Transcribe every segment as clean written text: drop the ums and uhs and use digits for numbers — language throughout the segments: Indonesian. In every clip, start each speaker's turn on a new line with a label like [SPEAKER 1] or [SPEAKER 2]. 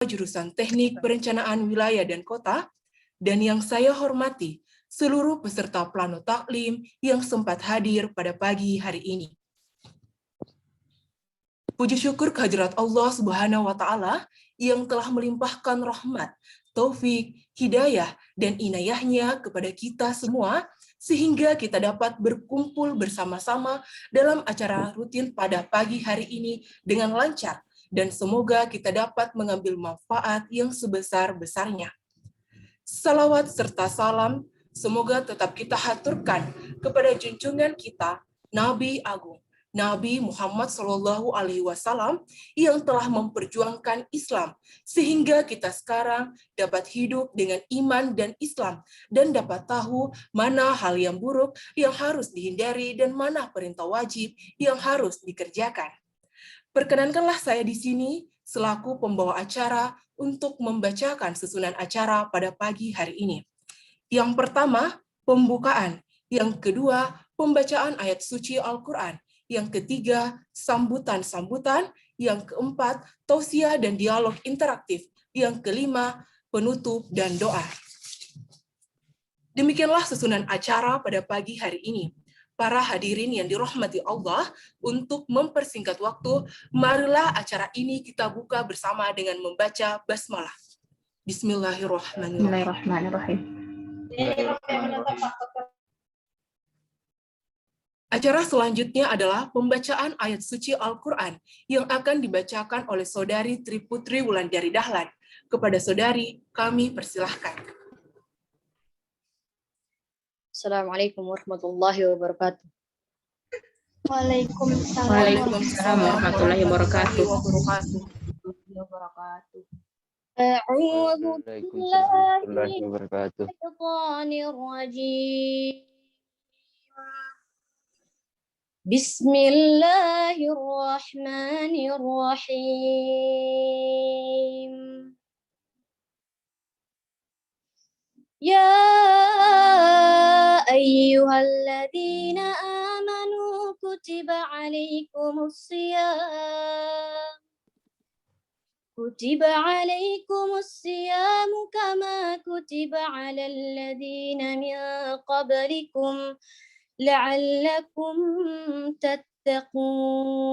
[SPEAKER 1] jurusan Teknik Perencanaan Wilayah dan Kota, dan yang saya hormati seluruh peserta Plano Taklim yang sempat hadir pada pagi hari ini. Puji syukur kehadirat Allah Subhanahu wa Ta'ala yang telah melimpahkan rahmat, taufik, hidayah, dan inayahnya kepada kita semua, sehingga kita dapat berkumpul bersama-sama dalam acara rutin pada pagi hari ini dengan lancar, dan semoga kita dapat mengambil manfaat yang sebesar-besarnya. Salawat serta salam semoga tetap kita haturkan kepada junjungan kita, Nabi Agung, Nabi Muhammad SAW yang telah memperjuangkan Islam sehingga kita sekarang dapat hidup dengan iman dan Islam dan dapat tahu mana hal yang buruk yang harus dihindari dan mana perintah wajib yang harus dikerjakan. Perkenankanlah saya di sini selaku pembawa acara untuk membacakan susunan acara pada pagi hari ini. Yang pertama, pembukaan. Yang kedua, pembacaan ayat suci Al-Quran. Yang ketiga, sambutan-sambutan. Yang keempat, tausiah dan dialog interaktif. Yang kelima, penutup dan doa. Demikianlah susunan acara pada pagi hari ini. Para hadirin yang dirahmati Allah, untuk mempersingkat waktu, marilah acara ini kita buka bersama dengan membaca basmalah. Bismillahirrahmanirrahim. Acara selanjutnya adalah pembacaan ayat suci Al-Quran yang akan dibacakan oleh Saudari Triputri Wulandari Dahlan. Kepada Saudari, kami persilahkan.
[SPEAKER 2] Assalamualaikum warahmatullahi wabarakatuh.
[SPEAKER 3] Waalaikumsalam warahmatullahi wabarakatuh.
[SPEAKER 2] A'udzu billahi minasyaitonir rajim. Bismillahirrahmanirrahim. Ya ayyuhalladzina amanu kutiba alaikumus siyam kama kutiba alal ladzina min qablikum la'allakum tattaqun.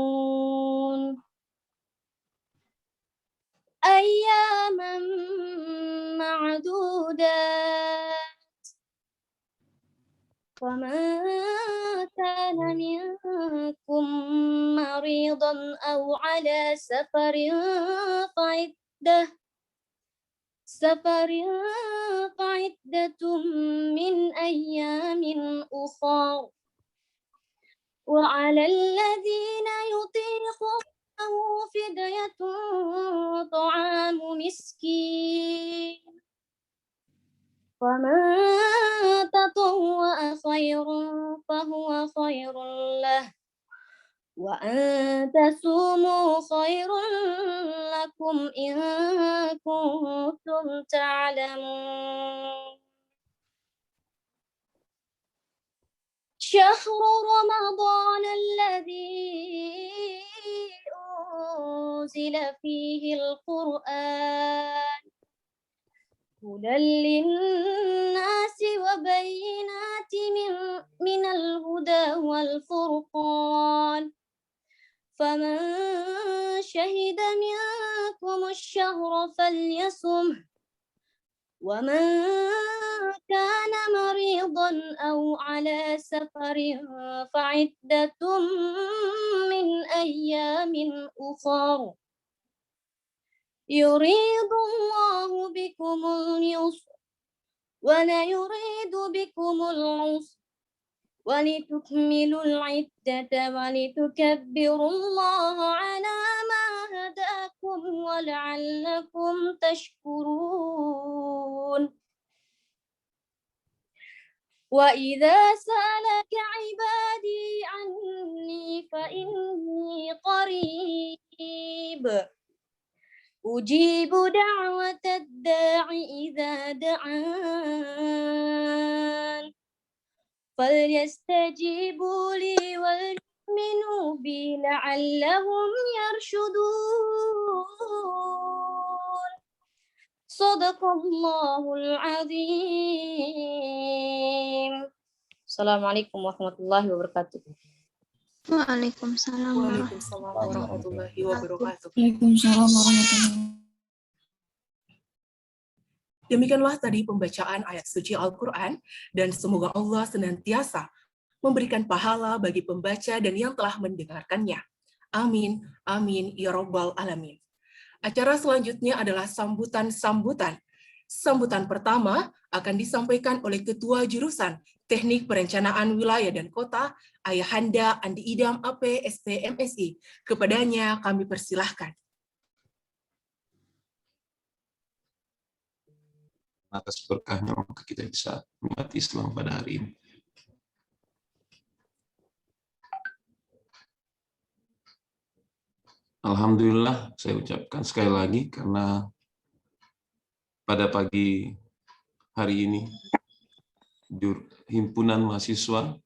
[SPEAKER 2] Ayyaman ma'dudat. وَمَنْ كَانَ مِنْكُمْ مَرِيضًا أَوْ عَلَى سَفَرٍ فَعِدَّةٌ مِنْ أَيَّامٍ أُخَرَ وَعَلَى الَّذِينَ يُطِيقُونَهُ فِدْيَةٌ طَعَامُ مسكين وَمَنْ تَطَوَّعَ خَيْرًا فَهُوَ خَيْرٌ لَهُ وَأَنْ تَصُومُوا خَيْرٌ لَكُمْ إِنْ كُنْتُمْ تَعْلَمُونَ. شهر رمضان الذي أنزل فيه القرآن هدى للناس وبينات من الهدى والفرقان فمن شهد منكم الشهر فليصمه ومن كان مريضا أو على سفر فعدة من أيام أخر يريد الله بكم اليسر ولا يريد بكم العسر ولتكملوا العدة ولتكبروا الله على ما هداكم ولعلكم تشكرون. وإذا سألك عبادي عني فإني قريب أجيب دعوة الداع إذا دعان فليستجيبوا لي وليؤمنوا بي لعلهم يرشدون. Sadaqallahul azim. Assalamualaikum warahmatullahi wabarakatuh.
[SPEAKER 4] Waalaikumsalam
[SPEAKER 1] Waalaikumsalam warahmatullahi wabarakatuh.
[SPEAKER 4] Waalaikumsalam warahmatullahi.
[SPEAKER 1] Demikianlah tadi pembacaan ayat suci Al-Quran, dan semoga Allah senantiasa memberikan pahala bagi pembaca dan yang telah mendengarkannya. Amin, amin, ya Rabbal Alamin. Acara selanjutnya adalah sambutan-sambutan. Sambutan pertama akan disampaikan oleh Ketua Jurusan Teknik Perencanaan Wilayah dan Kota, Ayahanda Andi Idam AP SPMSI. Kepadanya kami persilahkan.
[SPEAKER 5] Atas berkahnya maka kita bisa umat Islam pada hari ini. Alhamdulillah saya ucapkan sekali lagi karena pada pagi hari ini Himpunan Mahasiswa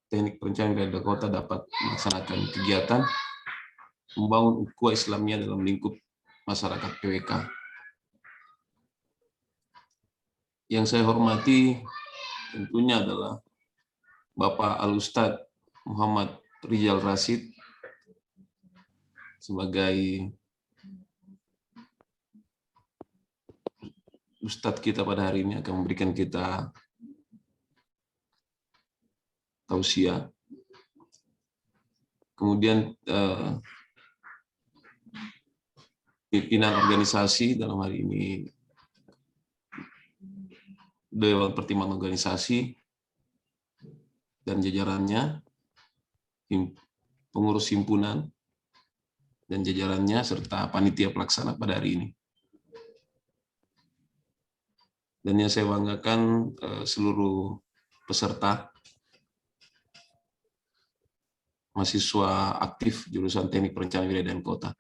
[SPEAKER 5] Teknik Perencanaan Wilayah dan Kota dapat melaksanakan kegiatan membangun ukhuwah Islamiyah dalam lingkup masyarakat PWK. Yang saya hormati tentunya adalah Bapak Al-Ustadz Muhammad Rijal Rasid sebagai Ustadz kita pada hari ini akan memberikan kita tausiah. Kemudian pimpinan organisasi dalam hari ini Dewan Pertimbangan Organisasi dan jajarannya, pengurus himpunan dan jajarannya, serta panitia pelaksana pada hari ini. Dan yang saya banggakan seluruh peserta mahasiswa aktif jurusan Teknik Perencanaan Wilayah dan Kota.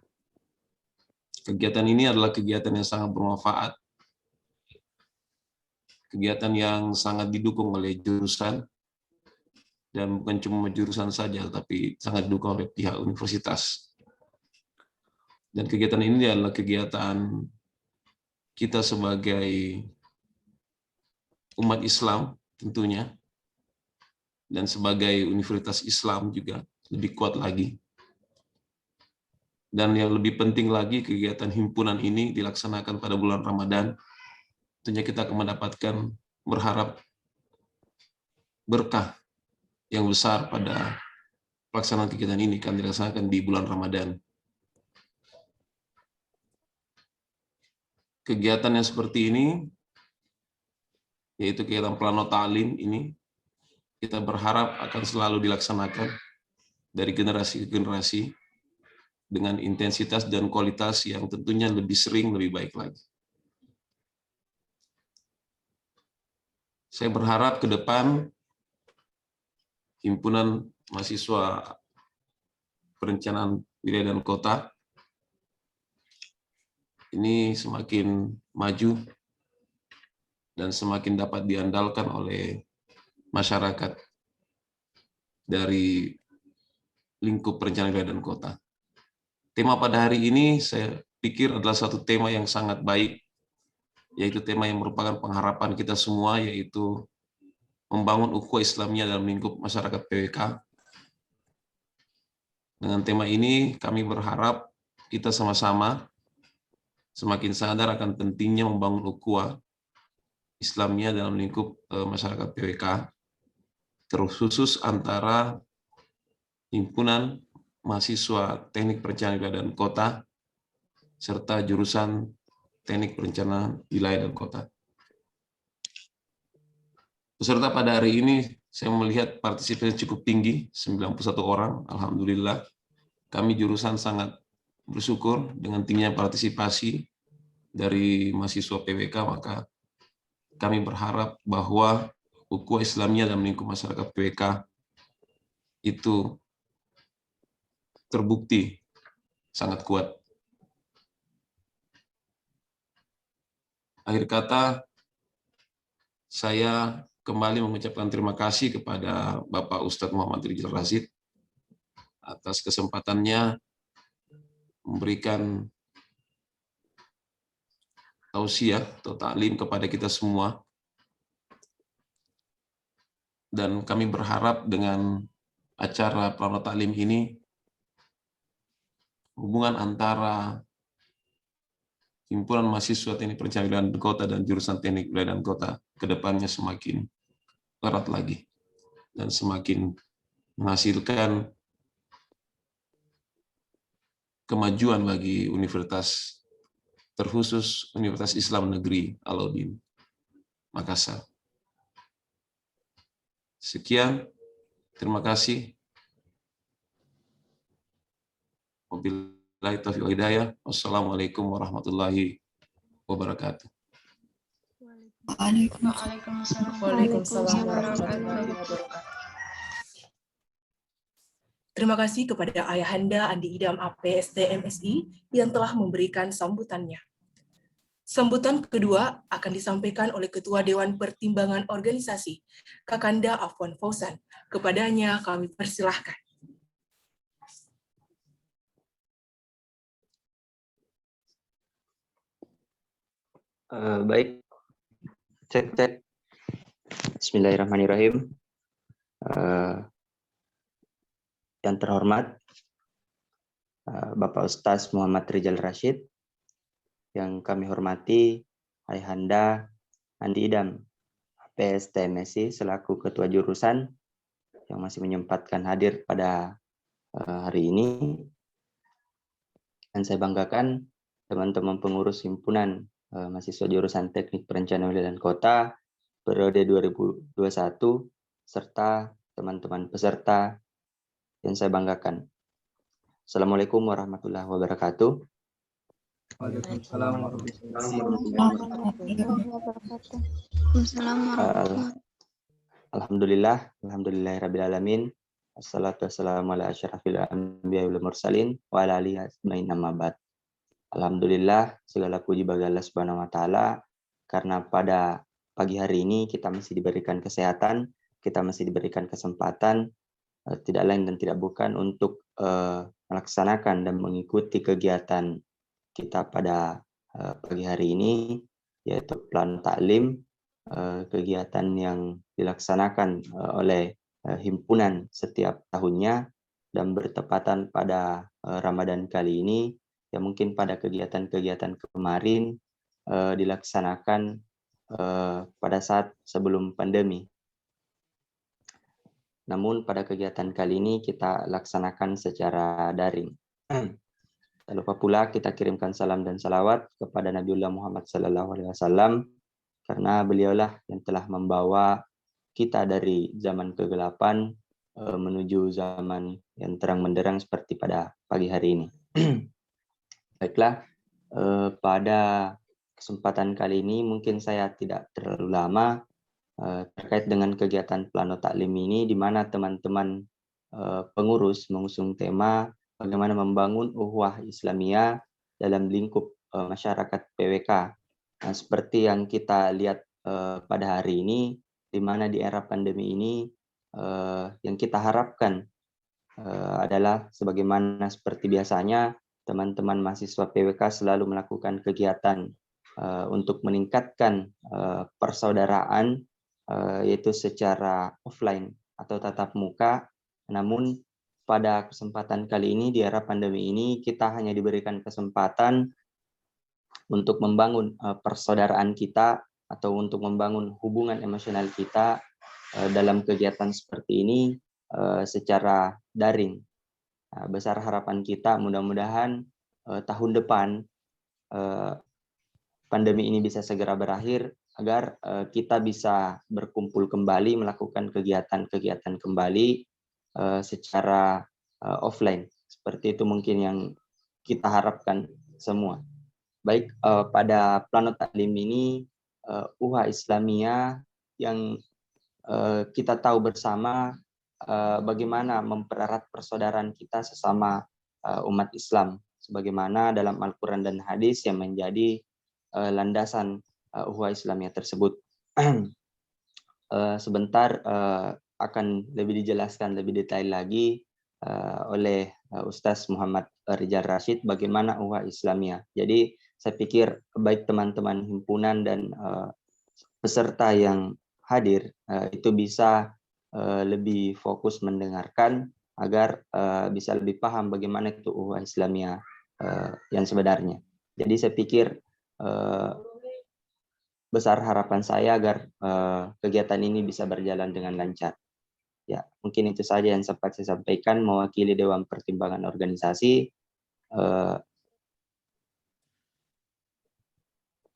[SPEAKER 5] Kegiatan ini adalah kegiatan yang sangat bermanfaat, kegiatan yang sangat didukung oleh jurusan, dan bukan cuma jurusan saja, tapi sangat didukung oleh pihak universitas. Dan kegiatan ini adalah kegiatan kita sebagai umat Islam tentunya, dan sebagai universitas Islam juga lebih kuat lagi. Dan yang lebih penting lagi, kegiatan himpunan ini dilaksanakan pada bulan Ramadan. Tentunya kita akan mendapatkan, berharap berkah yang besar pada pelaksanaan kegiatan ini kan dilaksanakan di bulan Ramadan. Kegiatan yang seperti ini, yaitu kegiatan plano ta'lim ini, kita berharap akan selalu dilaksanakan dari generasi ke generasi dengan intensitas dan kualitas yang tentunya lebih sering, lebih baik lagi. Saya berharap ke depan Himpunan Mahasiswa Perencanaan Wilayah dan Kota ini semakin maju dan semakin dapat diandalkan oleh masyarakat dari lingkup perencanaan wilayah dan kota. Tema pada hari ini saya pikir adalah satu tema yang sangat baik, yaitu tema yang merupakan pengharapan kita semua, yaitu membangun ukhuwah Islamiyah dalam lingkup masyarakat PWK. Dengan tema ini kami berharap kita sama-sama semakin sadar akan pentingnya membangun ukhuwah Islamiyah dalam lingkup masyarakat PWK, terkhusus antara Himpunan Mahasiswa Teknik Perencanaan Wilayah dan Kota serta jurusan Teknik Perencanaan Wilayah dan Kota. Peserta pada hari ini saya melihat partisipasi cukup tinggi, 91 orang, alhamdulillah. Kami jurusan sangat bersyukur dengan tingginya partisipasi dari mahasiswa PWK, maka kami berharap bahwa ukhuwah Islamiyah dalam lingkup masyarakat PWK itu terbukti sangat kuat. Akhir kata, saya kembali mengucapkan terima kasih kepada Bapak Ustadz Muhammad Rijal Rasid atas kesempatannya memberikan tausiah atau taklim kepada kita semua. Dan kami berharap dengan acara Plano Taklim ini, hubungan antara himpunan mahasiswa Teknik Perencanaan Wilayah dan Kota dan jurusan Teknik Wilayah dan Kota ke depannya semakin erat lagi dan semakin menghasilkan kemajuan bagi universitas, terkhusus Universitas Islam Negeri Alauddin Makassar. Sekian, terima kasih. Wabillahi taufiq wal hidayah. Wassalamualaikum warahmatullahi wabarakatuh.
[SPEAKER 2] Waalaikumsalam warahmatullahi wabarakatuh.
[SPEAKER 1] Terima kasih kepada Ayahanda Andi Idam APST MSI yang telah memberikan sambutannya. Sambutan kedua akan disampaikan oleh Ketua Dewan Pertimbangan Organisasi, Kakanda Afwan Fauzan. Kepadanya kami persilahkan.
[SPEAKER 6] Baik, cek. Bismillahirrahmanirrahim. Yang terhormat Bapak Ustaz Muhammad Rizal Rashid, yang kami hormati Ayahanda Andi Idam APST MSI selaku Ketua Jurusan yang masih menyempatkan hadir pada hari ini. Dan saya banggakan teman-teman pengurus himpunan mahasiswa jurusan Teknik Perencanaan Wilayah dan Kota periode 2021 serta teman-teman peserta yang saya banggakan. Assalamualaikum warahmatullahi wabarakatuh.
[SPEAKER 3] Waalaikumsalam
[SPEAKER 6] Alhamdulillahirrabbilalamin. Assalatu wassalamu ala asyrafil anbiya wal mursalin wa ala alihi ajmain amma ba'd. Alhamdulillah, segala puji bagi Allah Subhanahu wa taala karena pada pagi hari ini kita masih diberikan kesehatan, kita masih diberikan kesempatan tidak lain dan tidak bukan untuk melaksanakan dan mengikuti kegiatan kita pada pagi hari ini, yaitu Plano Taklim, kegiatan yang dilaksanakan oleh himpunan setiap tahunnya dan bertepatan pada Ramadan kali ini, yang mungkin pada kegiatan-kegiatan kemarin dilaksanakan pada saat sebelum pandemi. Namun pada kegiatan kali ini kita laksanakan secara daring. Tak lupa pula kita kirimkan salam dan salawat kepada Nabiullah Muhammad SAW, karena beliaulah yang telah membawa kita dari zaman kegelapan menuju zaman yang terang benderang seperti pada pagi hari ini. Baiklah, pada kesempatan kali ini mungkin saya tidak terlalu lama terkait dengan kegiatan Plano Taklim ini, di mana teman-teman pengurus mengusung tema bagaimana membangun ukhuwah Islamiyah dalam lingkup masyarakat PWK. Nah, seperti yang kita lihat pada hari ini, di mana di era pandemi ini yang kita harapkan adalah sebagaimana seperti biasanya teman-teman mahasiswa PWK selalu melakukan kegiatan untuk meningkatkan persaudaraan, yaitu secara offline atau tatap muka. Namun pada kesempatan kali ini di era pandemi ini kita hanya diberikan kesempatan untuk membangun persaudaraan kita atau untuk membangun hubungan emosional kita dalam kegiatan seperti ini secara daring. Besar harapan kita mudah-mudahan tahun depan pandemi ini bisa segera berakhir agar kita bisa berkumpul kembali, melakukan kegiatan-kegiatan kembali secara offline. Seperti itu mungkin yang kita harapkan semua. Baik, pada Plano Taklim ini ukhuwah Islamiyah yang kita tahu bersama bagaimana mempererat persaudaraan kita sesama umat Islam, sebagaimana dalam Al-Quran dan hadis yang menjadi landasan ukhuwah Islamiyah tersebut. Sebentar akan lebih dijelaskan lebih detail lagi oleh Ustaz Muhammad Rizal Rashid bagaimana ukhuwah Islamiyah. Jadi saya pikir baik teman-teman himpunan dan peserta yang hadir itu bisa lebih fokus mendengarkan agar bisa lebih paham bagaimana itu ukhuwah Islamiyah yang sebenarnya. Jadi saya pikir besar harapan saya agar kegiatan ini bisa berjalan dengan lancar. Ya, mungkin itu saja yang sempat saya sampaikan mewakili Dewan Pertimbangan Organisasi.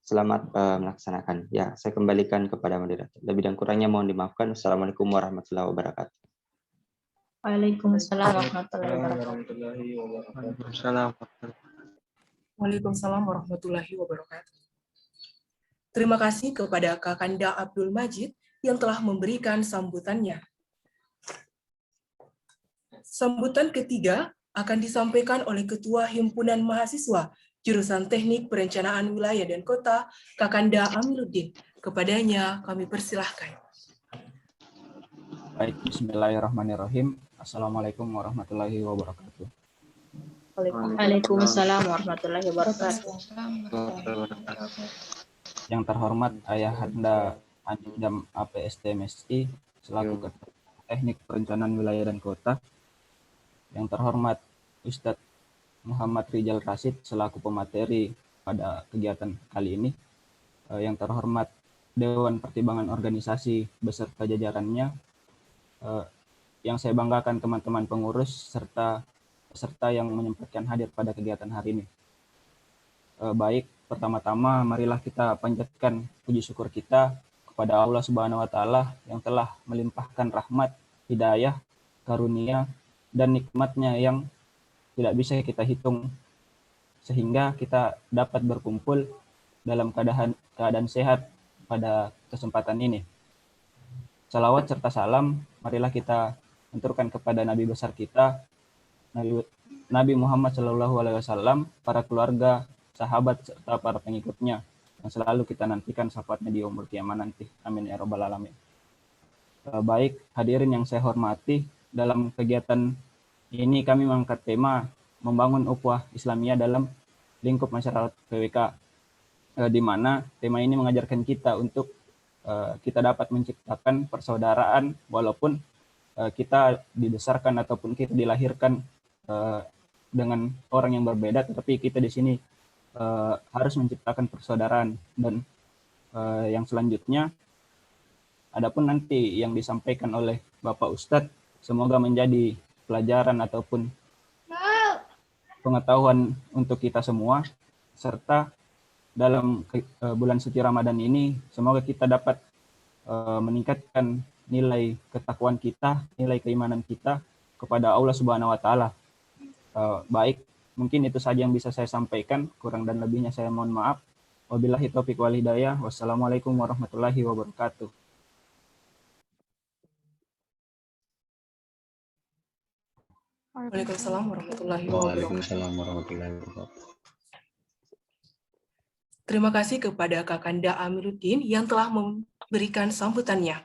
[SPEAKER 6] Selamat melaksanakan. Ya, saya kembalikan kepada moderator. Lebih dan kurangnya mohon dimaafkan. Wassalamualaikum warahmatullahi wabarakatuh.
[SPEAKER 2] Waalaikumsalam warahmatullahi wabarakatuh.
[SPEAKER 1] Waalaikumsalam warahmatullahi wabarakatuh. Terima kasih kepada Kakanda Abdul Majid yang telah memberikan sambutannya. Sambutan ketiga akan disampaikan oleh Ketua Himpunan Mahasiswa Jurusan Teknik Perencanaan Wilayah dan Kota, Kakanda Amiruddin. Kepadanya kami persilahkan.
[SPEAKER 3] Baik, bismillahirrahmanirrahim. Assalamualaikum warahmatullahi wabarakatuh.
[SPEAKER 2] Waalaikumsalam warahmatullahi wabarakatuh.
[SPEAKER 3] Yang terhormat Ayahanda Anindam APST MSI selaku Ketua Teknik Perencanaan Wilayah dan Kota. Yang terhormat Ustadz Muhammad Rijal Rasid selaku pemateri pada kegiatan kali ini. Yang terhormat Dewan Pertimbangan Organisasi beserta jajarannya. Yang saya banggakan teman-teman pengurus serta peserta yang menyempatkan hadir pada kegiatan hari ini. Baik, pertama-tama marilah kita panjatkan puji syukur kita kepada Allah Subhanahu wa taala yang telah melimpahkan rahmat, hidayah, karunia dan nikmatnya yang tidak bisa kita hitung sehingga kita dapat berkumpul dalam keadaan sehat pada kesempatan ini. Salawat serta salam marilah kita aturkan kepada Nabi besar kita, Nabi Muhammad SAW, para keluarga, sahabat, serta para pengikutnya yang selalu kita nantikan syafaatnya di yaumul qiyamah nanti. Amin ya rabbal alamin. Baik, hadirin yang saya hormati, dalam kegiatan ini kami mengangkat tema membangun ukhuwah Islamiyah dalam lingkup masyarakat PWK, di mana tema ini mengajarkan kita untuk kita dapat menciptakan persaudaraan walaupun kita dibesarkan ataupun kita dilahirkan dengan orang yang berbeda, tetapi kita di sini harus menciptakan persaudaraan. Dan yang selanjutnya, adapun nanti yang disampaikan oleh Bapak Ustadz, semoga menjadi pelajaran ataupun pengetahuan untuk kita semua, serta dalam bulan suci Ramadan ini, semoga kita dapat meningkatkan nilai ketakwaan kita, nilai keimanan kita kepada Allah Subhanahu wa taala. Baik, mungkin itu saja yang bisa saya sampaikan, kurang dan lebihnya saya mohon maaf. Wabillahi taufiq wal hidayah. Wassalamualaikum warahmatullahi wabarakatuh.
[SPEAKER 1] Waalaikumsalam warahmatullahi wabarakatuh. Terima kasih kepada Kakanda Amiruddin yang telah memberikan sambutannya.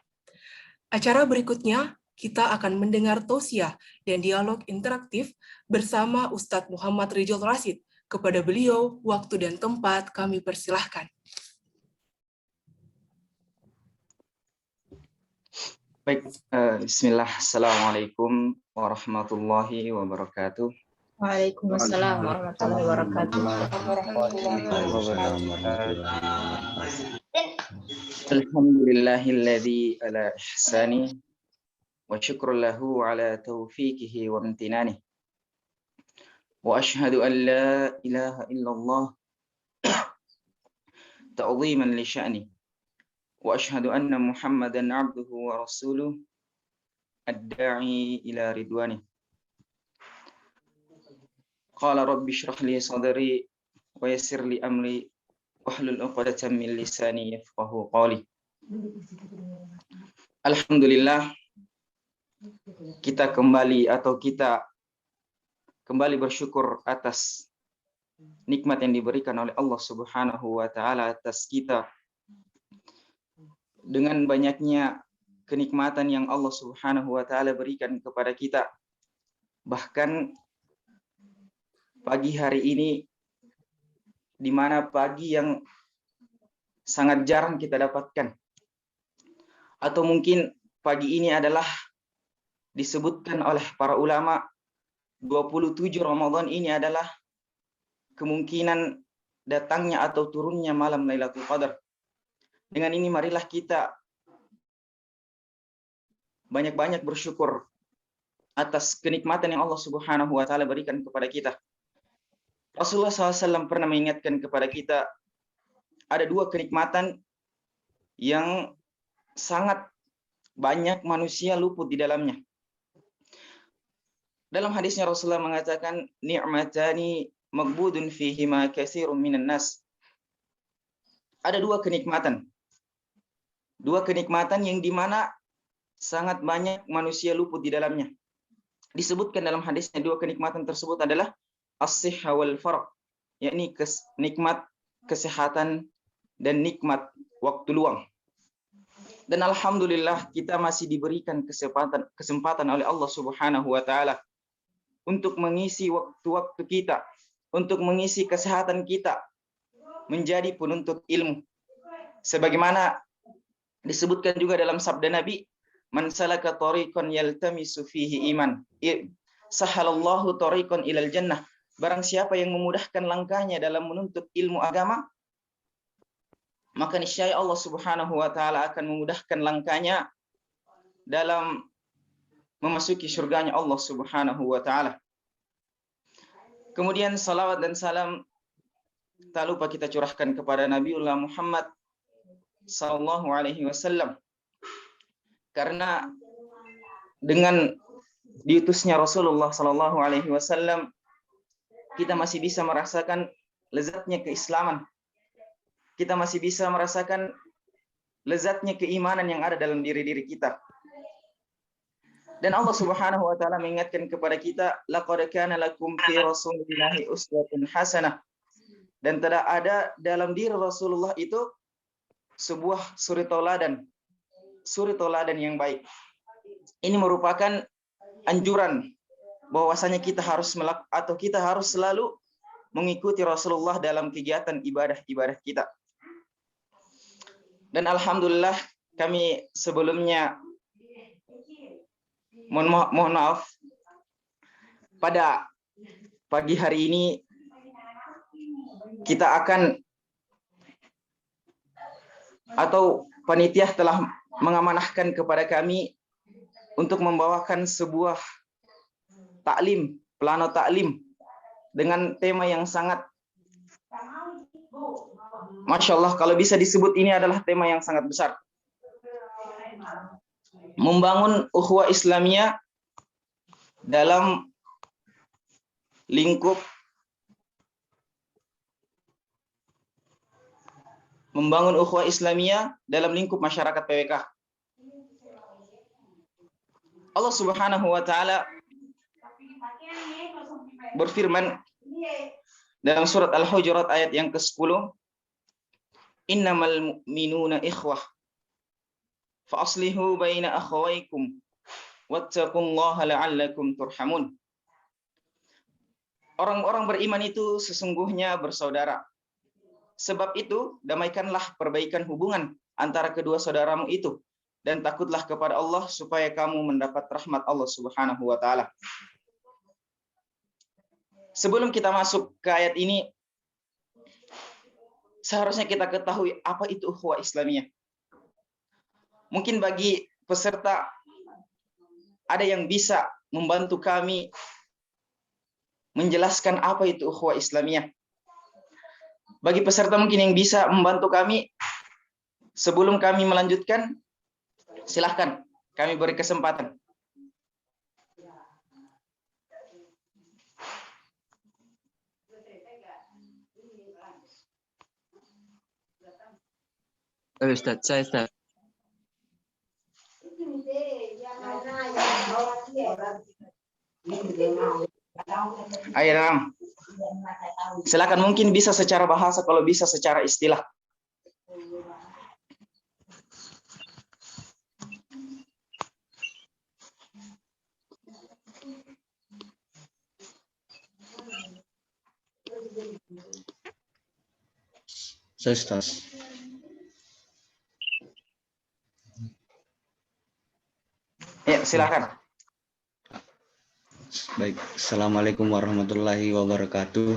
[SPEAKER 1] Acara berikutnya, kita akan mendengar tausiah dan dialog interaktif bersama Ustadz Muhammad Rijal Rasid. Kepada beliau, waktu dan tempat kami persilahkan.
[SPEAKER 7] Baik, bismillah. Assalamualaikum warahmatullahi wabarakatuh.
[SPEAKER 2] Waalaikumsalam warahmatullahi wabarakatuh.
[SPEAKER 7] Alhamdulillahilladzi ala ihsani wa syukur lahu ala taufiqihi wa amtinani. Wa ashhadu an la ilaha illallah ta'ziman li sya'ni. Wa ashhadu anna Muhammadan abduhu wa rasuluh ad-da'i ila ridwani. Qala rabbi shrah li sadri wa yassir li amri wahlul 'uqdatam min lisani yafqahu qawli. Alhamdulillah, kita kembali bersyukur atas nikmat yang diberikan oleh Allah Subhanahu wa taala atas kita. Dengan banyaknya kenikmatan yang Allah Subhanahu wa taala berikan kepada kita, bahkan pagi hari ini di mana pagi yang sangat jarang kita dapatkan. Atau mungkin pagi ini adalah disebutkan oleh para ulama 27 Ramadan ini adalah kemungkinan datangnya atau turunnya malam Lailatul Qadar. Dengan ini marilah kita banyak-banyak bersyukur atas kenikmatan yang Allah Subhanahu wa taala berikan kepada kita. Rasulullah SAW pernah mengingatkan kepada kita ada dua kenikmatan yang sangat banyak manusia luput di dalamnya. Dalam hadisnya Rasulullah mengatakan ni'matani maghbudun fihima katsirun minan nas. Ada dua kenikmatan. Dua kenikmatan yang dimana sangat banyak manusia luput di dalamnya. Disebutkan dalam hadisnya dua kenikmatan tersebut adalah as-sihha wal farq, yakni nikmat kesehatan dan nikmat waktu luang. Dan alhamdulillah kita masih diberikan kesempatan oleh Allah Subhanahu wa taala untuk mengisi waktu-waktu kita, untuk mengisi kesehatan kita menjadi penuntut ilmu. Sebagaimana disebutkan juga dalam sabda Nabi, man salaka tariqan yaltamisu fihi iman, sahalallahu tariqan ilal jannah. Barang siapa yang memudahkan langkahnya dalam menuntut ilmu agama, maka niscaya Allah Subhanahu wa taala akan memudahkan langkahnya dalam memasuki surganya Allah Subhanahu wa taala. Kemudian salawat dan salam tak lupa kita curahkan kepada Nabiullah Muhammad sallallahu alaihi wasallam. Karena dengan diutusnya Rasulullah sallallahu alaihi wasallam kita masih bisa merasakan lezatnya keislaman. Kita masih bisa merasakan lezatnya keimanan yang ada dalam diri-diri kita. Dan Allah Subhanahu wa taala mengingatkan kepada kita, laqad kana lakum fi rasulillahi uswatun hasanah. Dan tidak ada dalam diri Rasulullah itu sebuah suri toladan yang baik. Ini merupakan anjuran bahwasanya kita harus kita harus selalu mengikuti Rasulullah dalam kegiatan ibadah-ibadah kita. Dan alhamdulillah kami sebelumnya mohon maaf pada pagi hari ini kita akan atau panitia telah mengamanahkan kepada kami untuk membawakan sebuah plano taklim dengan tema yang sangat Masya Allah, kalau bisa disebut ini adalah tema yang sangat besar. Membangun ukhuwah Islamiyah dalam lingkup masyarakat PWK. Allah Subhanahu wa taala berfirman dalam surat Al-Hujurat ayat yang ke-10, innamal mu'minuna ikhwah fa aslihu baina akhawaykum wattaqullaha la'allakum turhamun. Orang-orang beriman itu sesungguhnya bersaudara. Sebab itu damaikanlah perbaikan hubungan antara kedua saudaramu itu dan takutlah kepada Allah supaya kamu mendapat rahmat Allah Subhanahu wa taala. Sebelum kita masuk ke ayat ini, seharusnya kita ketahui apa itu ukhuwah Islamiyah. Mungkin bagi peserta ada yang bisa membantu kami menjelaskan apa itu ukhuwah Islamiyah. Bagi peserta mungkin yang bisa membantu kami sebelum kami melanjutkan, silahkan kami beri kesempatan.
[SPEAKER 6] Ustaz, saya Ustaz.
[SPEAKER 7] Ayo, Ram. Silakan, mungkin bisa secara bahasa, kalau bisa secara istilah.
[SPEAKER 8] Saya Ustaz.
[SPEAKER 7] Ya, silakan.
[SPEAKER 8] Baik, Assalamualaikum warahmatullahi wabarakatuh.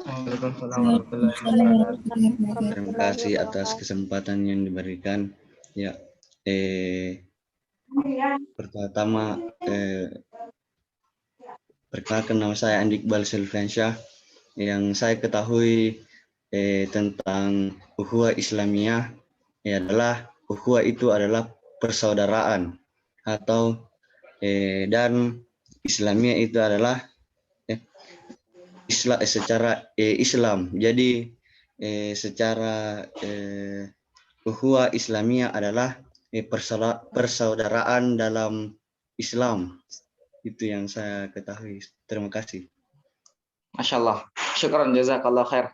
[SPEAKER 2] Waalaikumsalam warahmatullahi wabarakatuh.
[SPEAKER 8] Terima kasih atas kesempatan yang diberikan. Ya, pertama perkenalkan, nama saya Andi Iqbal Silvansyah. Yang saya ketahui tentang ukhuwah Islamiyah adalah ukhuwah itu adalah persaudaraan, atau dan Islamiyah itu adalah secara Islam. Jadi secara ukhuwah Islamiyah adalah persaudaraan dalam Islam. Itu yang saya ketahui. Terima kasih.
[SPEAKER 7] Masya Allah. Syukran, jazakallah khair.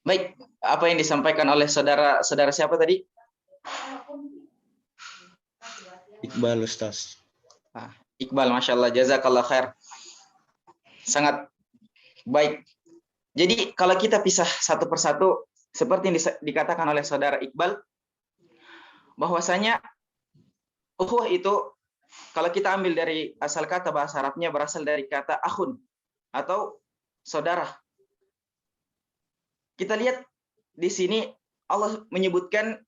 [SPEAKER 7] Baik, apa yang disampaikan oleh saudara siapa tadi?
[SPEAKER 8] Iqbal Ustaz.
[SPEAKER 7] Iqbal, Masya Allah, jazakallah khair. Sangat baik. Jadi kalau kita pisah satu persatu, seperti yang dikatakan oleh saudara Iqbal, bahwasanya ukhuwah itu, kalau kita ambil dari asal kata bahasa Arabnya, berasal dari kata akhun, atau saudara. Kita lihat di sini Allah menyebutkan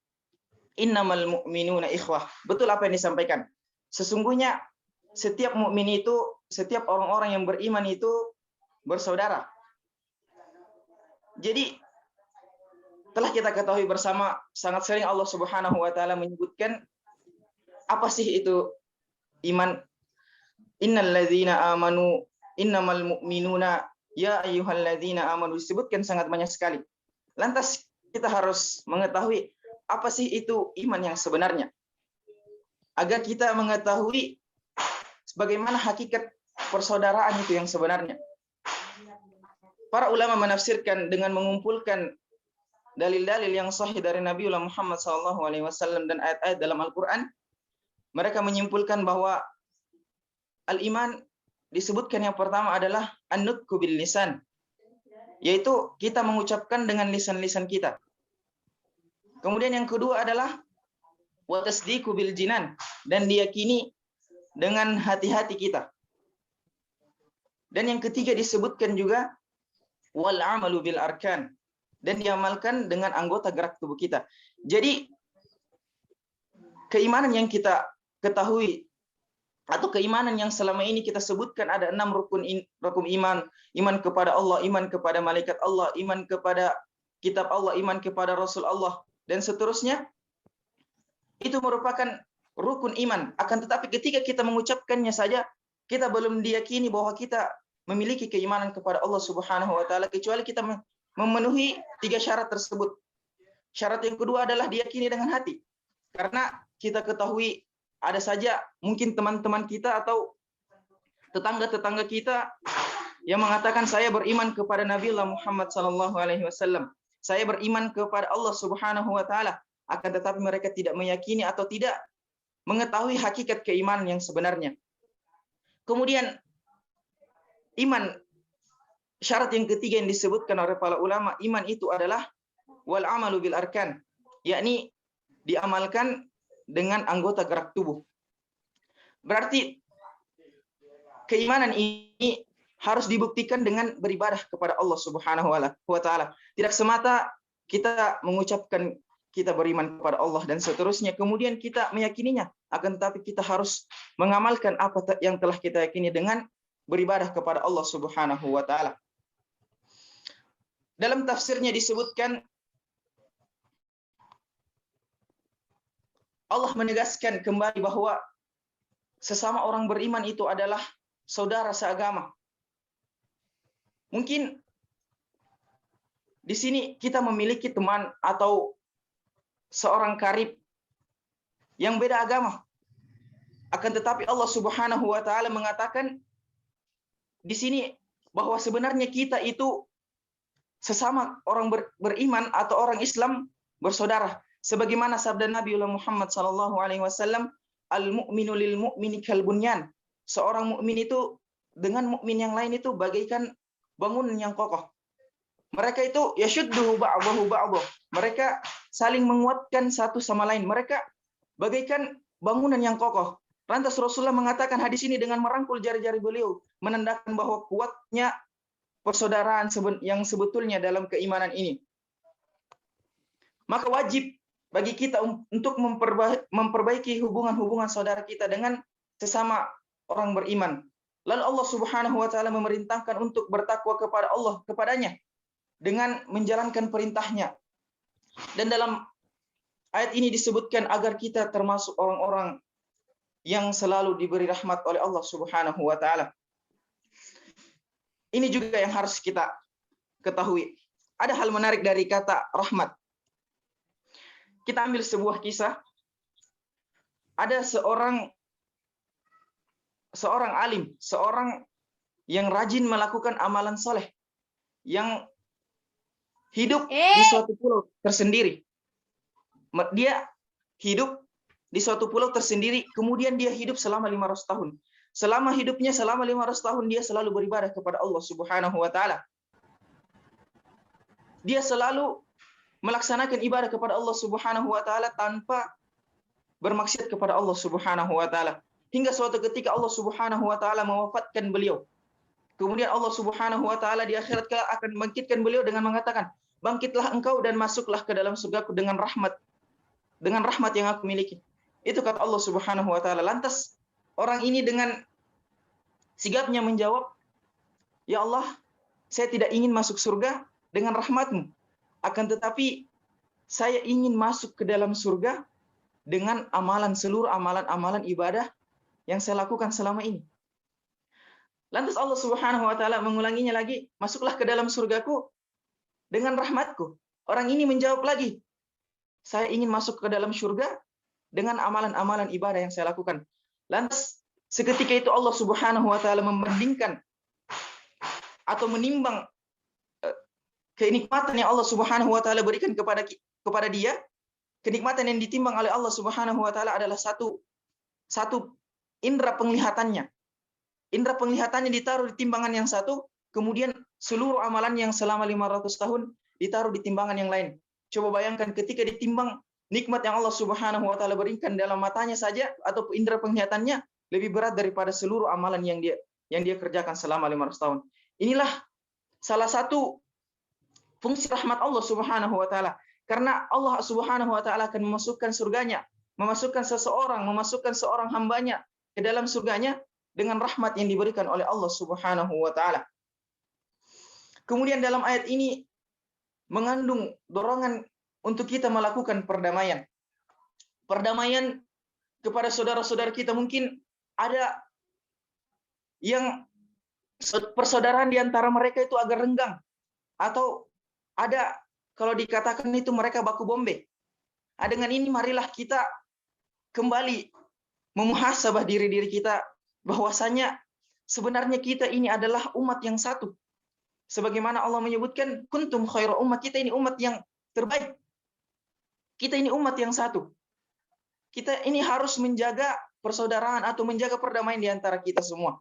[SPEAKER 7] innamal mu'minuna ikhwah. Betul apa yang disampaikan. Sesungguhnya setiap mukmin itu, setiap orang-orang yang beriman itu bersaudara. Jadi telah kita ketahui bersama, sangat sering Allah Subhanahu wa taala menyebutkan apa sih itu iman. Innal ladzina amanu innamal mu'minuna ya ayyuhalladzina amanu, disebutkan sangat banyak sekali. Lantas kita harus mengetahui apa sih itu iman yang sebenarnya, agar kita mengetahui bagaimana hakikat persaudaraan itu yang sebenarnya. Para ulama menafsirkan dengan mengumpulkan dalil-dalil yang sahih dari Nabiullah Muhammad SAW dan ayat-ayat dalam Al-Quran. Mereka menyimpulkan bahwa al-iman disebutkan yang pertama adalah an-nutqu bil lisan, yaitu kita mengucapkan dengan lisan-lisan kita. Kemudian yang kedua adalah wa tasdiqu bil jinan, dan diyakini dengan hati-hati kita. Dan yang ketiga disebutkan juga wal amalu bil arkan, dan diamalkan dengan anggota gerak tubuh kita. Jadi keimanan yang kita ketahui, atau keimanan yang selama ini kita sebutkan ada 6 rukun iman: iman kepada Allah, iman kepada malaikat Allah, iman kepada kitab Allah, iman kepada Rasul Allah, dan seterusnya. Itu merupakan rukun iman. Akan tetapi ketika kita mengucapkannya saja, kita belum diyakini bahwa kita memiliki keimanan kepada Allah Subhanahu wa taala, kecuali kita memenuhi 3 syarat tersebut. Syarat yang kedua adalah diyakini dengan hati. Karena kita ketahui ada saja mungkin teman-teman kita atau tetangga-tetangga kita yang mengatakan saya beriman kepada Nabiullah Muhammad SAW, saya beriman kepada Allah Subhanahu wa taala, akan tetapi mereka tidak meyakini atau tidak mengetahui hakikat keimanan yang sebenarnya. Kemudian iman, syarat yang ketiga yang disebutkan oleh para ulama, iman itu adalah wal amalu bil arkan, yakni diamalkan dengan anggota gerak tubuh. Berarti keimanan ini harus dibuktikan dengan beribadah kepada Allah Subhanahu wa taala. Tidak semata kita mengucapkan kita beriman kepada Allah dan seterusnya, kemudian kita meyakininya, akan tetapi kita harus mengamalkan apa yang telah kita yakini dengan beribadah kepada Allah Subhanahu wa taala. Dalam tafsirnya disebutkan Allah menegaskan kembali bahwa sesama orang beriman itu adalah saudara seagama. Mungkin di sini kita memiliki teman atau seorang karib yang beda agama. Akan tetapi Allah Subhanahu wa taala mengatakan di sini bahwa sebenarnya kita itu sesama orang beriman atau orang Islam bersaudara. Sebagaimana sabda Nabi Muhammad SAW, al-mu'minu lil mu'mini kal bunyan. Seorang mukmin itu dengan mukmin yang lain itu bagaikan bangunan yang kokoh. Mereka itu yashudduhu ba'dahu ba'dahu. Mereka saling menguatkan satu sama lain. Mereka bagaikan bangunan yang kokoh. Lantas Rasulullah mengatakan hadis ini dengan merangkul jari-jari beliau, menandakan bahwa kuatnya persaudaraan yang sebetulnya dalam keimanan ini. Maka wajib bagi kita untuk memperbaiki hubungan-hubungan saudara kita dengan sesama orang beriman. Lalu Allah Subhanahu wa taala memerintahkan untuk bertakwa kepada Allah, kepadanya dengan menjalankan perintahnya. Dan dalam ayat ini disebutkan agar kita termasuk orang-orang yang selalu diberi rahmat oleh Allah Subhanahu wa taala. Ini juga yang harus kita ketahui. Ada hal menarik dari kata rahmat. Kita ambil sebuah kisah. Ada seorang alim, seorang yang rajin melakukan amalan soleh, yang hidup di suatu pulau tersendiri. Dia hidup di suatu pulau tersendiri, kemudian dia hidup selama 500 tahun. Selama hidupnya, selama 500 tahun, dia selalu beribadah kepada Allah Subhanahu wa taala. Dia selalu melaksanakan ibadah kepada Allah Subhanahu wa taala tanpa bermaksiat kepada Allah Subhanahu wa taala. Hingga suatu ketika Allah Subhanahu wa taala mewafatkan beliau. Kemudian Allah Subhanahu wa taala di akhirat kelak akan membangkitkan beliau dengan mengatakan, "Bangkitlah engkau dan masuklah ke dalam surgaku dengan rahmat yang aku miliki." Itu kata Allah Subhanahu wa taala. Lantas orang ini dengan sigapnya menjawab, "Ya Allah, saya tidak ingin masuk surga dengan rahmat-Mu. Akan tetapi saya ingin masuk ke dalam surga dengan seluruh amalan ibadah yang saya lakukan selama ini." Lantas Allah Subhanahu wa taala mengulanginya lagi, "Masuklah ke dalam surgaku dengan rahmatku." Orang ini menjawab lagi, "Saya ingin masuk ke dalam surga dengan amalan-amalan ibadah yang saya lakukan." Lantas seketika itu Allah Subhanahu wa taala membandingkan atau menimbang kenikmatan yang Allah Subhanahu wa taala berikan kepada dia. Kenikmatan yang ditimbang oleh Allah Subhanahu wa taala adalah satu indera penglihatannya. Indera penglihatannya ditaruh di timbangan yang satu, kemudian seluruh amalan yang selama 500 tahun ditaruh di timbangan yang lain. Coba bayangkan ketika ditimbang nikmat yang Allah Subhanahu wa taala berikan dalam matanya saja atau indera penglihatannya lebih berat daripada seluruh amalan yang dia kerjakan selama 500 tahun. Inilah salah satu fungsi rahmat Allah Subhanahu wa taala. Karena Allah Subhanahu wa taala akan memasukkan seorang hambanya ke dalam surganya dengan rahmat yang diberikan oleh Allah Subhanahu wa taala. Kemudian dalam ayat ini mengandung dorongan untuk kita melakukan perdamaian. Perdamaian kepada saudara-saudara kita. Mungkin ada yang persaudaraan di antara mereka itu agak renggang, atau ada kalau dikatakan itu mereka baku bombe. Dengan ini marilah kita kembali memuhasabah diri kita bahwasanya sebenarnya kita ini adalah umat yang satu. Sebagaimana Allah menyebutkan, kuntum khairu ummah, kita ini umat yang terbaik. Kita ini umat yang satu. Kita ini harus menjaga persaudaraan atau menjaga perdamaian di antara kita semua.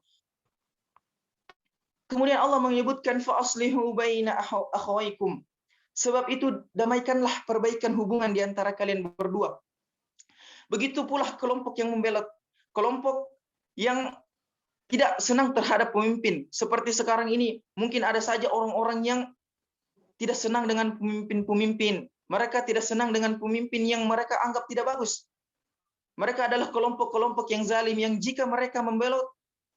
[SPEAKER 7] Kemudian Allah menyebutkan fa aslihu baina akhawaikum. Sebab itu damaikanlah, perbaikan hubungan di antara kalian berdua. Begitu pula kelompok yang membelot, kelompok yang tidak senang terhadap pemimpin. Seperti sekarang ini, mungkin ada saja orang-orang yang tidak senang dengan pemimpin-pemimpin. Mereka tidak senang dengan pemimpin yang mereka anggap tidak bagus. Mereka adalah kelompok-kelompok yang zalim, yang jika mereka membelot,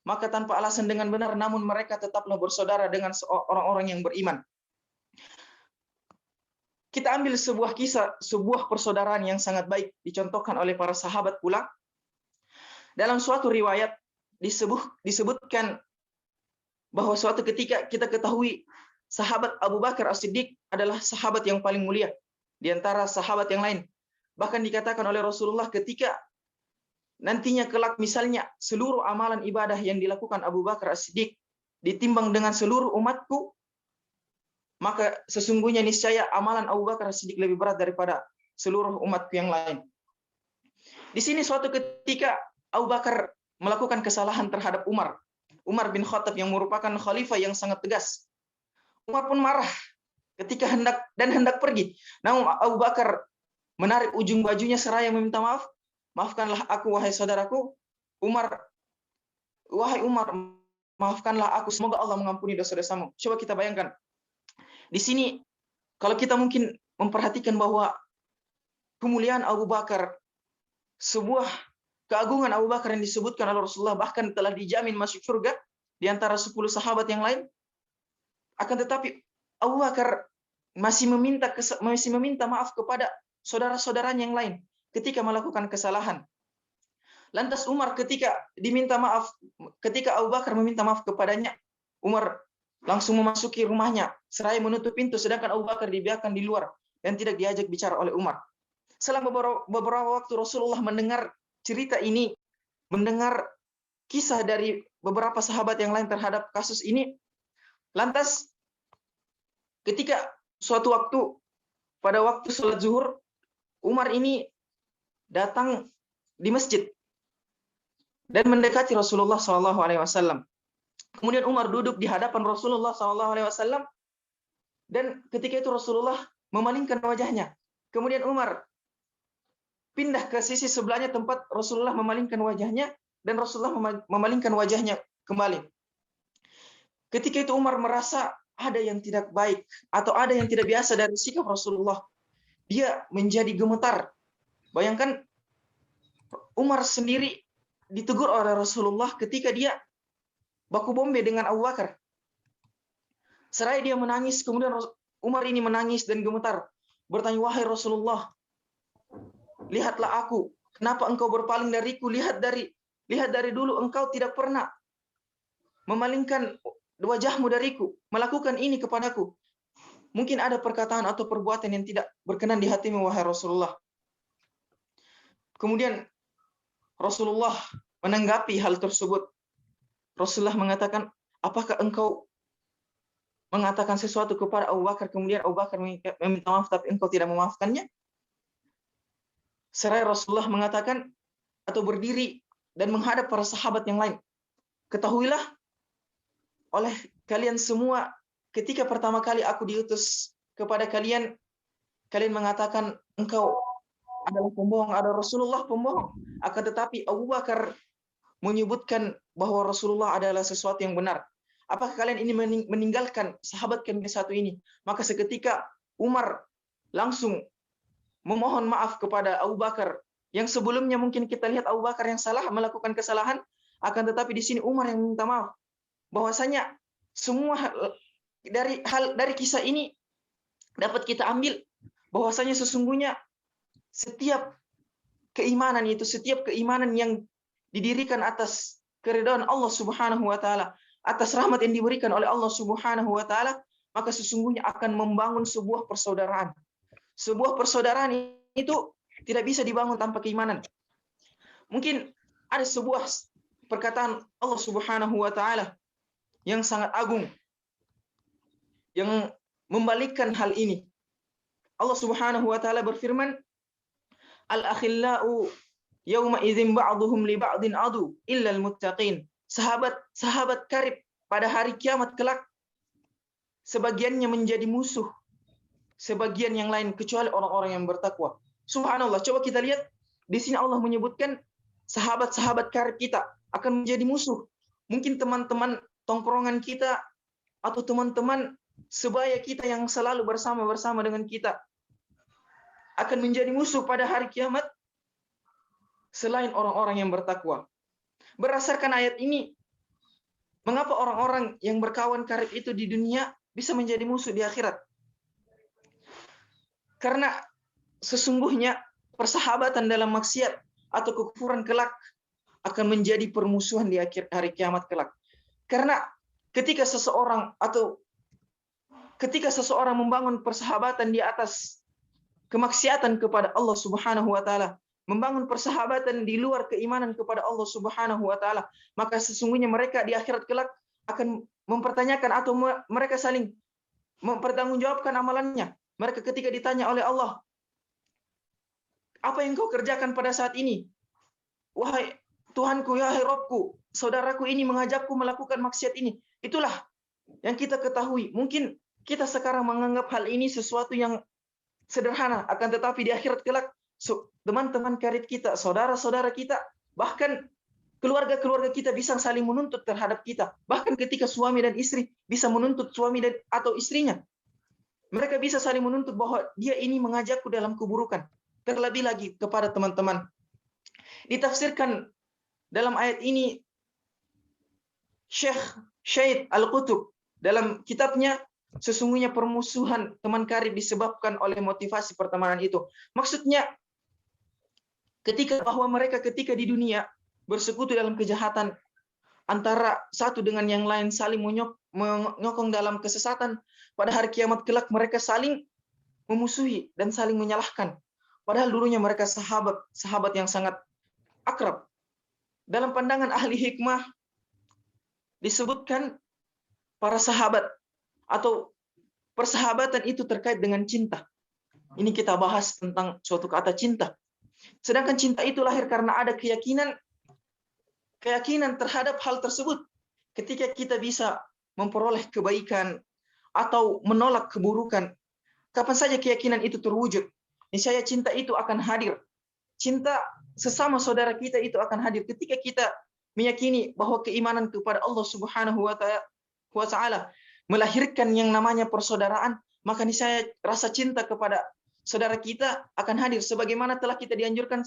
[SPEAKER 7] maka tanpa alasan dengan benar, namun mereka tetaplah bersaudara dengan orang-orang yang beriman. Kita ambil sebuah kisah, sebuah persaudaraan yang sangat baik, dicontohkan oleh para sahabat pula. Dalam suatu riwayat disebutkan bahwa suatu ketika kita ketahui sahabat Abu Bakar As-Siddiq adalah sahabat yang paling mulia di antara sahabat yang lain. Bahkan dikatakan oleh Rasulullah, ketika nantinya kelak misalnya seluruh amalan ibadah yang dilakukan Abu Bakar As-Siddiq ditimbang dengan seluruh umatku, maka sesungguhnya niscaya amalan Abu Bakar As-Siddiq lebih berat daripada seluruh umatku yang lain. Di sini suatu ketika Abu Bakar melakukan kesalahan terhadap Umar bin Khattab yang merupakan khalifah yang sangat tegas. Umar pun marah. ketika hendak pergi. Namun Abu Bakar menarik ujung bajunya seraya meminta maaf. Maafkanlah aku wahai saudaraku. Wahai Umar, maafkanlah aku. Semoga Allah mengampuni dosa-dosamu. Coba kita bayangkan. Di sini kalau kita mungkin memperhatikan bahwa kemuliaan Abu Bakar, sebuah keagungan Abu Bakar yang disebutkan oleh Rasulullah bahkan telah dijamin masuk surga di antara 10 sahabat yang lain. Akan tetapi Abu Bakar masih meminta maaf kepada saudara-saudaranya yang lain ketika melakukan kesalahan. Lantas Umar ketika Abu Bakar meminta maaf kepadanya, Umar langsung memasuki rumahnya seraya menutup pintu, sedangkan Abu Bakar dibiarkan di luar dan tidak diajak bicara oleh Umar. Selama beberapa waktu Rasulullah mendengar cerita ini, mendengar kisah dari beberapa sahabat yang lain terhadap kasus ini. Lantas ketika suatu waktu pada waktu sholat zuhur, Umar ini datang di masjid dan mendekati Rasulullah SAW. Kemudian Umar duduk di hadapan Rasulullah SAW dan ketika itu Rasulullah memalingkan wajahnya. Kemudian Umar pindah ke sisi sebelahnya tempat Rasulullah memalingkan wajahnya dan Rasulullah memalingkan wajahnya kembali. Ketika itu Umar merasa ada yang tidak baik atau ada yang tidak biasa dari sikap Rasulullah. Dia menjadi gemetar. Bayangkan Umar sendiri ditegur oleh Rasulullah ketika dia baku bombe dengan Abu Bakar. Seraya dia menangis, kemudian Umar ini menangis dan gemetar, bertanya, wahai Rasulullah, lihatlah aku, kenapa engkau berpaling dariku? Lihat dari dulu engkau tidak pernah memalingkan wajahmu dariku, melakukan ini kepadaku. Mungkin ada perkataan atau perbuatan yang tidak berkenan di hatimu, wahai Rasulullah. Kemudian Rasulullah menanggapi hal tersebut. Rasulullah mengatakan, apakah engkau mengatakan sesuatu kepada Abu Bakar, kemudian Abu Bakar meminta maaf tapi engkau tidak memaafkannya? Seraya Rasulullah mengatakan atau berdiri dan menghadap para sahabat yang lain. Ketahuilah oleh kalian semua, ketika pertama kali aku diutus kepada kalian, kalian mengatakan engkau adalah pembohong, ada Rasulullah pembohong. Akan tetapi Abu Bakar menyebutkan bahwa Rasulullah adalah sesuatu yang benar. Apakah kalian ini meninggalkan sahabat kami satu ini? Maka seketika Umar langsung memohon maaf kepada Abu Bakar. Yang sebelumnya mungkin kita lihat Abu Bakar yang salah, melakukan kesalahan, akan tetapi di sini Umar yang minta maaf. Bahwasanya semua dari kisah ini dapat kita ambil bahwasanya sesungguhnya setiap keimanan yang didirikan atas keridhaan Allah Subhanahu wa taala, atas rahmat yang diberikan oleh Allah Subhanahu wa taala, maka sesungguhnya akan membangun sebuah persaudaraan. Sebuah persaudaraan itu tidak bisa dibangun tanpa keimanan. Mungkin ada sebuah perkataan Allah Subhanahu wa taala yang sangat agung yang membalikkan hal ini. Allah Subhanahu wa taala berfirman, Al-akhillau yauma idzin ba'dhum li ba'din adu illa al-muttaqin. Sahabat karib pada hari kiamat kelak sebagiannya menjadi musuh sebagian yang lain kecuali orang-orang yang bertakwa. Subhanallah, coba kita lihat di sini Allah menyebutkan sahabat-sahabat karib kita akan menjadi musuh. Mungkin teman-teman tongkrongan kita atau teman-teman sebaya kita yang selalu bersama dengan kita akan menjadi musuh pada hari kiamat selain orang-orang yang bertakwa. Berdasarkan ayat ini, mengapa orang-orang yang berkawan karib itu di dunia bisa menjadi musuh di akhirat? Karena sesungguhnya persahabatan dalam maksiat atau kekufuran kelak akan menjadi permusuhan di akhir hari kiamat kelak. Karena ketika seseorang membangun persahabatan di atas kemaksiatan kepada Allah Subhanahu wa taala, membangun persahabatan di luar keimanan kepada Allah Subhanahu wa taala, maka sesungguhnya mereka di akhirat kelak akan mempertanyakan atau mereka saling mempertanggungjawabkan amalannya. Mereka ketika ditanya oleh Allah, apa yang kau kerjakan pada saat ini? Wahai Tuhanku, wahai Rabbku, saudaraku ini mengajakku melakukan maksiat ini. Itulah yang kita ketahui. Mungkin kita sekarang menganggap hal ini sesuatu yang sederhana, akan tetapi di akhirat kelak teman-teman karib kita, saudara-saudara kita, bahkan keluarga-keluarga kita bisa saling menuntut terhadap kita. Bahkan ketika suami dan istri bisa menuntut suami dan atau istrinya. Mereka bisa saling menuntut bahwa dia ini mengajakku dalam keburukan. Terlebih lagi kepada teman-teman. Ditafsirkan dalam ayat ini Syekh Syed Al-Qutub dalam kitabnya, sesungguhnya permusuhan teman karib disebabkan oleh motivasi pertemanan itu. Maksudnya bahwa mereka ketika di dunia bersekutu dalam kejahatan antara satu dengan yang lain, saling menyokong dalam kesesatan, pada hari kiamat kelak mereka saling memusuhi dan saling menyalahkan. Padahal dulunya mereka sahabat yang sangat akrab. Dalam pandangan ahli hikmah disebutkan para sahabat atau persahabatan itu terkait dengan cinta. Ini kita bahas tentang suatu kata cinta. Sedangkan cinta itu lahir karena ada keyakinan terhadap hal tersebut. Ketika kita bisa memperoleh kebaikan atau menolak keburukan, kapan saja keyakinan itu terwujud, niscaya cinta itu akan hadir. Cinta sesama saudara kita itu akan hadir ketika kita meyakini bahwa keimanan kepada Allah Subhanahu wa Ta'ala melahirkan yang namanya persaudaraan, maka niscaya rasa cinta kepada saudara kita akan hadir, sebagaimana telah kita dianjurkan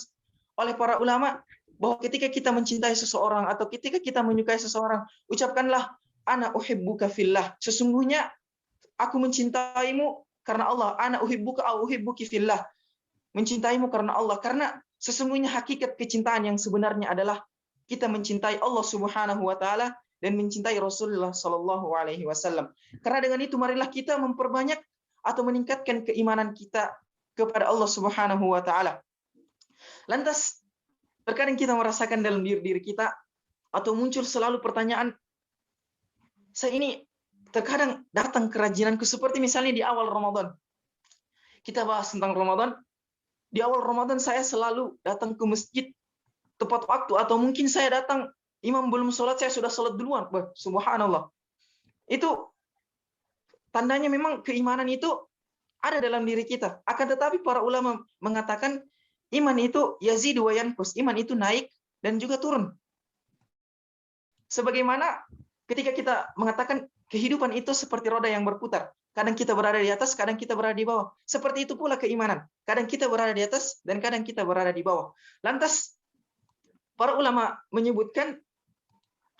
[SPEAKER 7] oleh para ulama bahwa ketika kita mencintai seseorang atau ketika kita menyukai seseorang, ucapkanlah ana uhibbuka fillah, sesungguhnya aku mencintaimu karena Allah. Ana uhibbuka au uhibbuki fillah, mencintaimu karena Allah, karena sesungguhnya hakikat kecintaan yang sebenarnya adalah kita mencintai Allah Subhanahu wa Ta'ala dan mencintai Rasulullah Sallallahu Alaihi Wasallam. Karena dengan itu marilah kita memperbanyak atau meningkatkan keimanan kita kepada Allah Subhanahu wa Ta'ala. Lantas terkadang kita merasakan dalam diri kita atau muncul selalu pertanyaan, saya ini terkadang datang kerajinanku, seperti misalnya di awal Ramadan. Kita bahas tentang Ramadan. Di awal Ramadan saya selalu datang ke masjid tepat waktu, atau mungkin saya datang imam belum sholat, saya sudah sholat duluan. Subhanallah. Itu tandanya memang keimanan itu ada dalam diri kita. Akan tetapi para ulama mengatakan iman itu yazidu wa yanqus, iman itu naik dan juga turun. Sebagaimana ketika kita mengatakan kehidupan itu seperti roda yang berputar. Kadang kita berada di atas, kadang kita berada di bawah. Seperti itu pula keimanan. Kadang kita berada di atas dan kadang kita berada di bawah. Lantas para ulama menyebutkan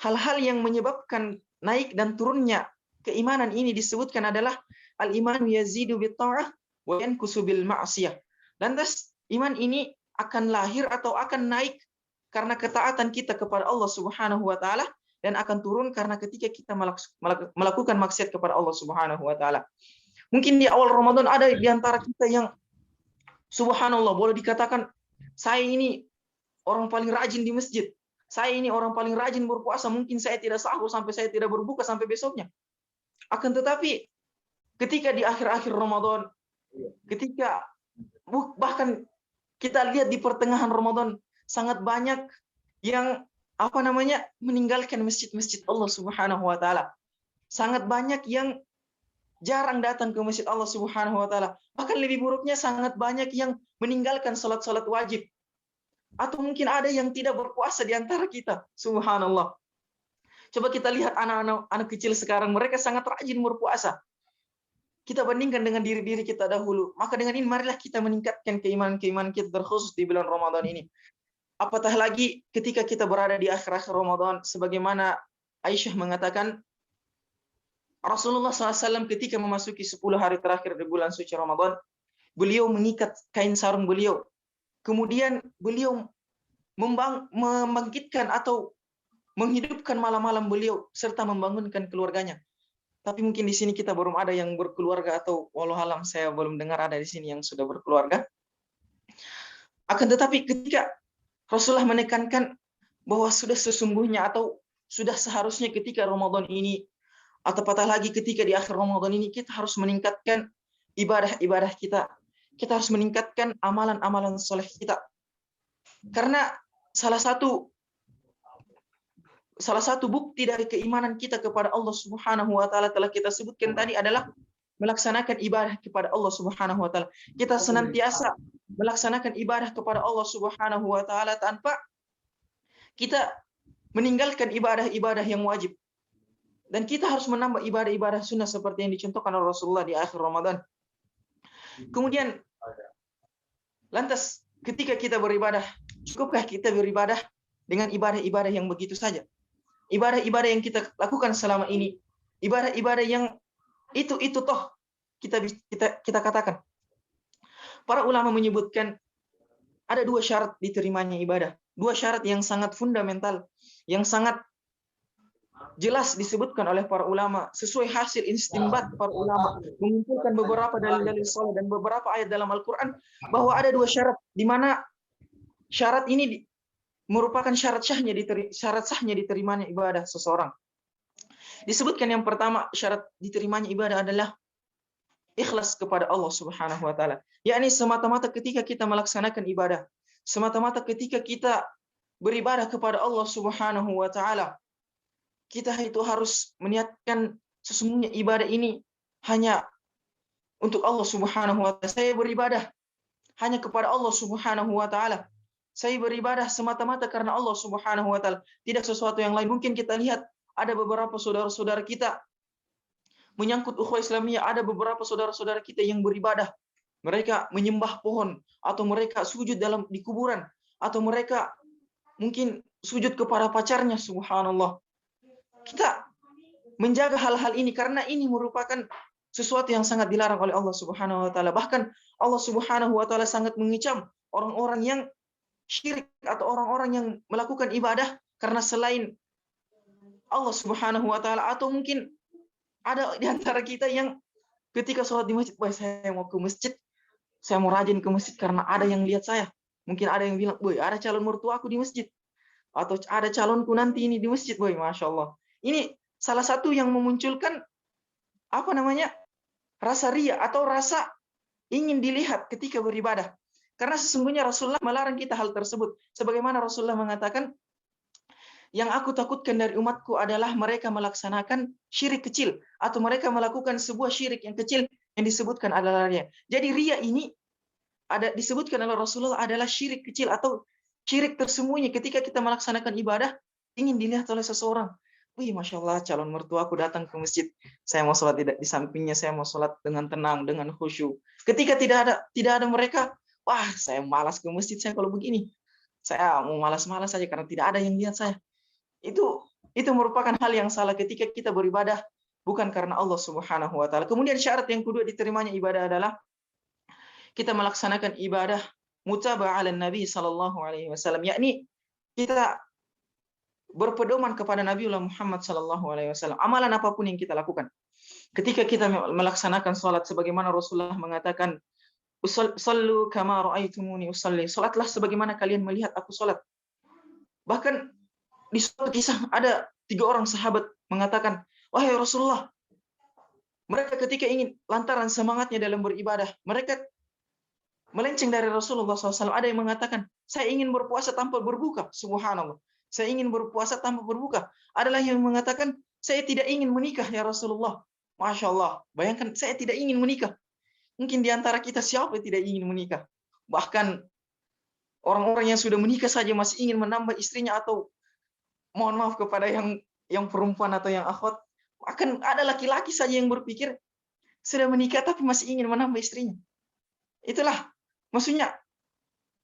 [SPEAKER 7] hal-hal yang menyebabkan naik dan turunnya keimanan ini disebutkan adalah al-imanu yazidu bit-ta'ah wa yanqusu bil ma'siyah. Lantas iman ini akan lahir atau akan naik karena ketaatan kita kepada Allah Subhanahu wa Ta'ala, dan akan turun karena ketika kita melakukan maksiat kepada Allah Subhanahu wa Ta'ala. Mungkin di awal Ramadan ada di antara kita yang subhanallah boleh dikatakan saya ini orang paling rajin di masjid. Saya ini orang paling rajin berpuasa, mungkin saya tidak sahur sampai saya tidak berbuka sampai besoknya. Akan tetapi ketika di akhir-akhir Ramadan, ketika bahkan kita lihat di pertengahan Ramadan sangat banyak yang meninggalkan masjid-masjid Allah Subhanahu wa Ta'ala. Sangat banyak yang jarang datang ke masjid Allah Subhanahu wa Ta'ala. Bahkan lebih buruknya sangat banyak yang meninggalkan salat-salat wajib. Atau mungkin ada yang tidak berpuasa di antara kita. Subhanallah. Coba kita lihat anak-anak kecil sekarang, mereka sangat rajin berpuasa. Kita bandingkan dengan diri-diri kita dahulu. Maka dengan ini marilah kita meningkatkan keimanan kita terkhusus di bulan Ramadan ini. Apatah lagi ketika kita berada di akhir-akhir Ramadan, sebagaimana Aisyah mengatakan, Rasulullah SAW ketika memasuki 10 hari terakhir di bulan suci Ramadan, beliau mengikat kain sarung beliau. Kemudian beliau membangkitkan atau menghidupkan malam-malam beliau, serta membangunkan keluarganya. Tapi mungkin di sini kita belum ada yang berkeluarga, atau walau alam saya belum dengar ada di sini yang sudah berkeluarga. Akan tetapi ketika Rasulullah menekankan bahwa sudah sesungguhnya atau sudah seharusnya ketika Ramadan ini, atau patah lagi ketika di akhir Ramadan ini, kita harus meningkatkan ibadah-ibadah kita. Kita harus meningkatkan amalan-amalan soleh kita. Karena salah satu bukti dari keimanan kita kepada Allah Subhanahu wa Ta'ala telah kita sebutkan tadi adalah melaksanakan ibadah kepada Allah Subhanahu wa taala. Kita senantiasa melaksanakan ibadah kepada Allah Subhanahu wa taala tanpa kita meninggalkan ibadah-ibadah yang wajib. Dan kita harus menambah ibadah-ibadah sunnah seperti yang dicontohkan oleh Rasulullah di akhir Ramadan. Kemudian, lantas ketika kita beribadah, cukupkah kita beribadah dengan ibadah-ibadah yang begitu saja? Ibadah-ibadah yang kita lakukan selama ini, ibadah-ibadah yang itu toh kita katakan. Para ulama menyebutkan ada 2 syarat diterimanya ibadah, 2 syarat yang sangat fundamental, yang sangat jelas disebutkan oleh para ulama sesuai hasil istinbat para ulama, mengumpulkan beberapa dalil-dalil saleh dan beberapa ayat dalam Al-Qur'an bahwa ada 2 syarat di mana syarat ini merupakan syarat sahnya diterimanya ibadah seseorang. Disebutkan yang pertama syarat diterimanya ibadah adalah ikhlas kepada Allah Subhanahu wa taala. Yakni semata-mata ketika kita melaksanakan ibadah, semata-mata ketika kita beribadah kepada Allah Subhanahu wa taala, kita itu harus meniatkan sesungguhnya ibadah ini hanya untuk Allah Subhanahu wa taala. Saya beribadah hanya kepada Allah Subhanahu wa taala. Saya beribadah semata-mata karena Allah Subhanahu wa taala, tidak sesuatu yang lain. Mungkin kita lihat ada beberapa saudara-saudara kita menyangkut ukhuwah Islamiyah, ada beberapa saudara-saudara kita yang beribadah. Mereka menyembah pohon, atau mereka sujud di kuburan, atau mereka mungkin sujud kepada pacarnya, subhanallah. Kita menjaga hal-hal ini karena ini merupakan sesuatu yang sangat dilarang oleh Allah Subhanahu wa taala. Bahkan Allah Subhanahu wa taala sangat mengecam orang-orang yang syirik atau orang-orang yang melakukan ibadah karena selain Allah Subhanahu wa taala, atau mungkin ada di antara kita yang ketika sholat di masjid, saya mau ke masjid, saya mau rajin ke masjid karena ada yang lihat saya. Mungkin ada yang bilang, boy, ada calon mertuaku di masjid, atau ada calonku nanti ini di masjid, boy, masya Allah. Ini salah satu yang memunculkan rasa riya atau rasa ingin dilihat ketika beribadah. Karena sesungguhnya Rasulullah melarang kita hal tersebut. Sebagaimana Rasulullah mengatakan, yang aku takutkan dari umatku adalah mereka melaksanakan syirik kecil, atau mereka melakukan sebuah syirik yang kecil yang disebutkan adalah riya. Jadi riya ini disebutkan oleh Rasulullah adalah syirik kecil atau syirik tersembunyi ketika kita melaksanakan ibadah ingin dilihat oleh seseorang. Wih, masya Allah, calon mertuaku datang ke masjid. Saya mau sholat di sampingnya, saya mau sholat dengan tenang, dengan khusyuk. Ketika tidak ada mereka, wah, saya malas ke masjid saya kalau begini. Saya mau malas-malas saja karena tidak ada yang lihat saya. Itu merupakan hal yang salah ketika kita beribadah bukan karena Allah Subhanahu wa taala. Kemudian syarat yang kedua diterimanya ibadah adalah kita melaksanakan ibadah mutaba'ah ala Nabi sallallahu alaihi wasallam, yakni kita berpedoman kepada Nabiullah Muhammad sallallahu alaihi wasallam. Amalan apapun yang kita lakukan, ketika kita melaksanakan salat sebagaimana Rasulullah mengatakan, "Sallu kama ra'aitumuni usalli." Salatlah sebagaimana kalian melihat aku salat. Bahkan di suatu kisah ada 3 orang sahabat mengatakan, "Wahai Rasulullah," mereka ketika ingin lantaran semangatnya dalam beribadah, mereka melenceng dari Rasulullah SAW. Ada yang mengatakan, "Saya ingin berpuasa tanpa berbuka." Subhanallah. Saya ingin berpuasa tanpa berbuka. Adalah yang mengatakan, "Saya tidak ingin menikah ya Rasulullah." Masya Allah. Bayangkan, saya tidak ingin menikah. Mungkin di antara kita siapa yang tidak ingin menikah? Bahkan orang-orang yang sudah menikah saja masih ingin menambah istrinya, atau mohon maaf kepada yang perempuan atau yang akhwat, akan ada laki-laki saja yang berpikir sudah menikah tapi masih ingin menambah istrinya. Itulah maksudnya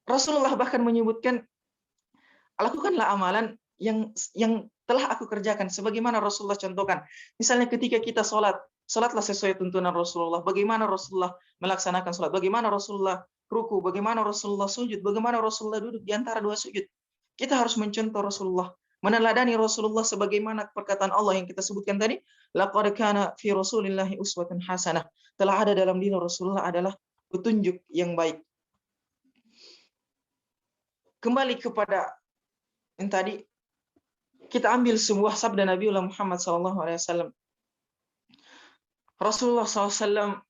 [SPEAKER 7] Rasulullah bahkan menyebutkan, lakukanlah amalan yang telah aku kerjakan sebagaimana Rasulullah contohkan. Misalnya ketika kita salatlah sesuai tuntunan Rasulullah. Bagaimana Rasulullah melaksanakan salat, bagaimana Rasulullah ruku, bagaimana Rasulullah sujud, bagaimana Rasulullah duduk di antara 2 sujud. Kita harus mencontoh Rasulullah, meneladani Rasulullah sebagaimana perkataan Allah yang kita sebutkan tadi, laqad kana fi Rasulillahi uswatun hasanah. Telah ada dalam diri Rasulullah adalah petunjuk yang baik. Kembali kepada yang tadi, kita ambil sebuah sabda Nabiullah Muhammad SAW. Rasulullah SAW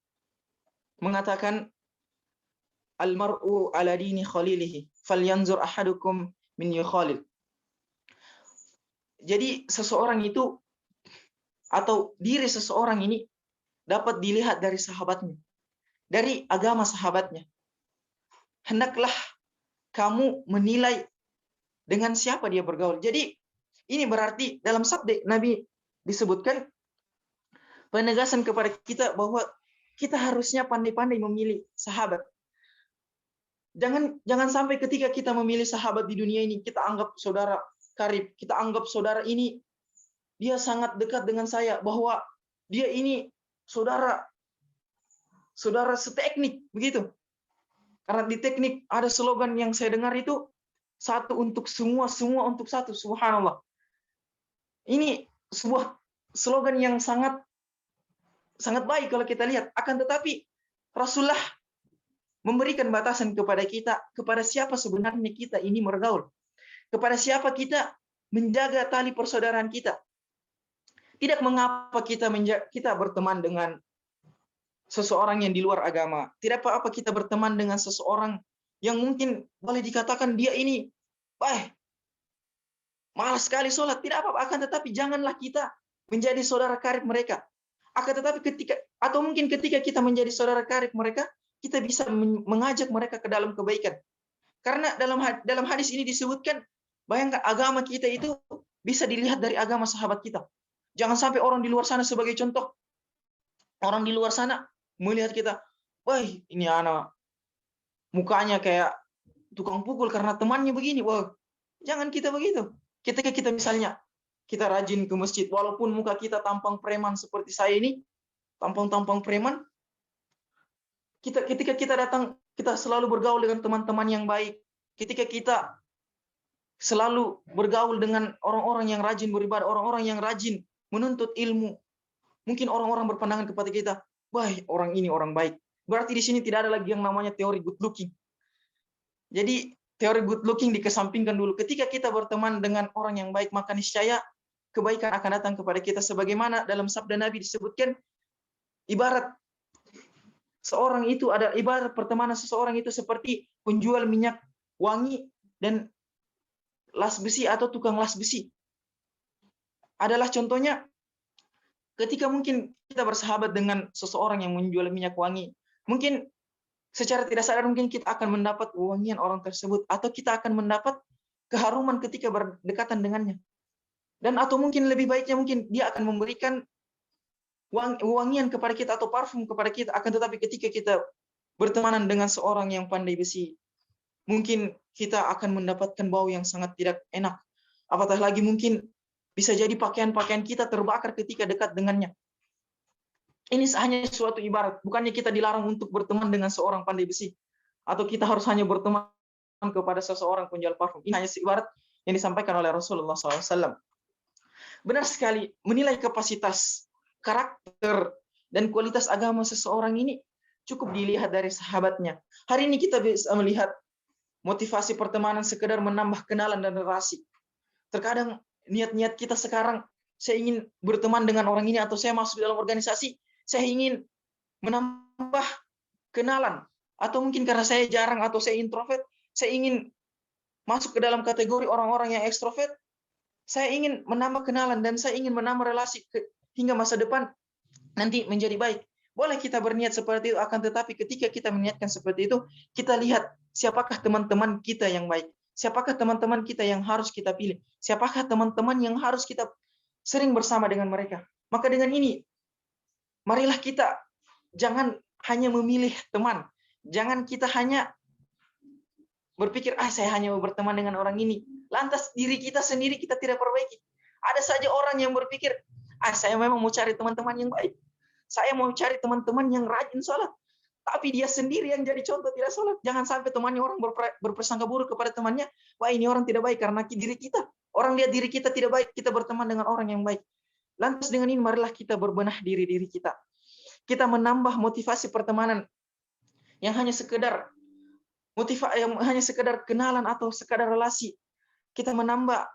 [SPEAKER 7] mengatakan, "Al-mar'u ala dini khalilihi, falyanzur ahadukum min yukhalil." Jadi seseorang itu, atau diri seseorang ini dapat dilihat dari sahabatnya, dari agama sahabatnya. Hendaklah kamu menilai dengan siapa dia bergaul. Jadi ini berarti dalam sabda Nabi disebutkan penegasan kepada kita bahwa kita harusnya pandai-pandai memilih sahabat. Jangan sampai ketika kita memilih sahabat di dunia ini, kita anggap saudara karib, kita anggap saudara ini dia sangat dekat dengan saya, bahwa dia ini saudara seteknik, begitu. Karena di teknik ada slogan yang saya dengar itu, satu untuk semua, semua untuk satu. Subhanallah. Ini sebuah slogan yang sangat baik kalau kita lihat. Akan tetapi Rasulullah memberikan batasan kepada kita, kepada siapa sebenarnya kita ini bergaul, kepada siapa kita menjaga tali persaudaraan kita. Tidak mengapa kita berteman dengan seseorang yang di luar agama. Tidak apa-apa kita berteman dengan seseorang yang mungkin boleh dikatakan dia ini malas sekali sholat. Tidak apa-apa. Akan tetapi janganlah kita menjadi saudara karib mereka. Akan tetapi ketika kita menjadi saudara karib mereka, kita bisa mengajak mereka ke dalam kebaikan. Karena dalam hadis ini disebutkan, bayangkan agama kita itu bisa dilihat dari agama sahabat kita. Jangan sampai orang di luar sana, sebagai contoh, orang di luar sana melihat kita, wah ini anak mukanya kayak tukang pukul karena temannya begini. Wah, jangan kita begitu. Ketika kita misalnya kita rajin ke masjid, walaupun muka kita tampang preman seperti saya ini, tampang preman, ketika kita datang, kita selalu bergaul dengan teman-teman yang baik. Ketika kita selalu bergaul dengan orang-orang yang rajin beribadah, orang-orang yang rajin menuntut ilmu, mungkin orang-orang berpandangan kepada kita, wah orang ini orang baik. Berarti di sini tidak ada lagi yang namanya teori good looking. Jadi teori good looking dikesampingkan dulu. Ketika kita berteman dengan orang yang baik, maka niscaya kebaikan akan datang kepada kita. Sebagaimana dalam sabda Nabi disebutkan, ibarat pertemanan seseorang itu seperti penjual minyak wangi dan las besi atau tukang las besi. Adalah contohnya ketika mungkin kita bersahabat dengan seseorang yang menjual minyak wangi, mungkin secara tidak sadar mungkin kita akan mendapat wangian orang tersebut, atau kita akan mendapat keharuman ketika berdekatan dengannya. Dan atau mungkin lebih baiknya mungkin dia akan memberikan wangian kepada kita atau parfum kepada kita. Akan tetapi ketika kita bertemanan dengan seorang yang pandai besi, mungkin kita akan mendapatkan bau yang sangat tidak enak. Apatah lagi mungkin bisa jadi pakaian-pakaian kita terbakar ketika dekat dengannya. Ini hanya suatu ibarat. Bukannya kita dilarang untuk berteman dengan seorang pandai besi, atau kita harus hanya berteman kepada seseorang penjual parfum. Ini hanya ibarat yang disampaikan oleh Rasulullah SAW. Benar sekali, menilai kapasitas, karakter, dan kualitas agama seseorang ini cukup dilihat dari sahabatnya. Hari ini kita bisa melihat motivasi pertemanan sekedar menambah kenalan dan relasi. Terkadang niat-niat kita sekarang, saya ingin berteman dengan orang ini, atau saya masuk dalam organisasi, saya ingin menambah kenalan. Atau mungkin karena saya jarang atau saya introvert, saya ingin masuk ke dalam kategori orang-orang yang ekstrovert, saya ingin menambah kenalan dan saya ingin menambah relasi hingga masa depan nanti menjadi baik. Boleh kita berniat seperti itu, akan tetapi ketika kita meniatkan seperti itu, kita lihat siapakah teman-teman kita yang baik. Siapakah teman-teman kita yang harus kita pilih? Siapakah teman-teman yang harus kita sering bersama dengan mereka? Maka dengan ini, marilah kita jangan hanya memilih teman. Jangan kita hanya berpikir, saya hanya mau berteman dengan orang ini. Lantas diri kita sendiri kita tidak perbaiki. Ada saja orang yang berpikir, saya memang mau cari teman-teman yang baik. Saya mau cari teman-teman yang rajin sholat. Tapi dia sendiri yang jadi contoh tidak sholat. Jangan sampai temannya orang berprasangka buruk kepada temannya. Wah ini orang tidak baik karena diri kita. Orang lihat diri kita tidak baik, kita berteman dengan orang yang baik. Lantas dengan ini marilah kita berbenah diri kita. Kita menambah motivasi pertemanan yang hanya sekedar kenalan atau sekadar relasi. Kita menambah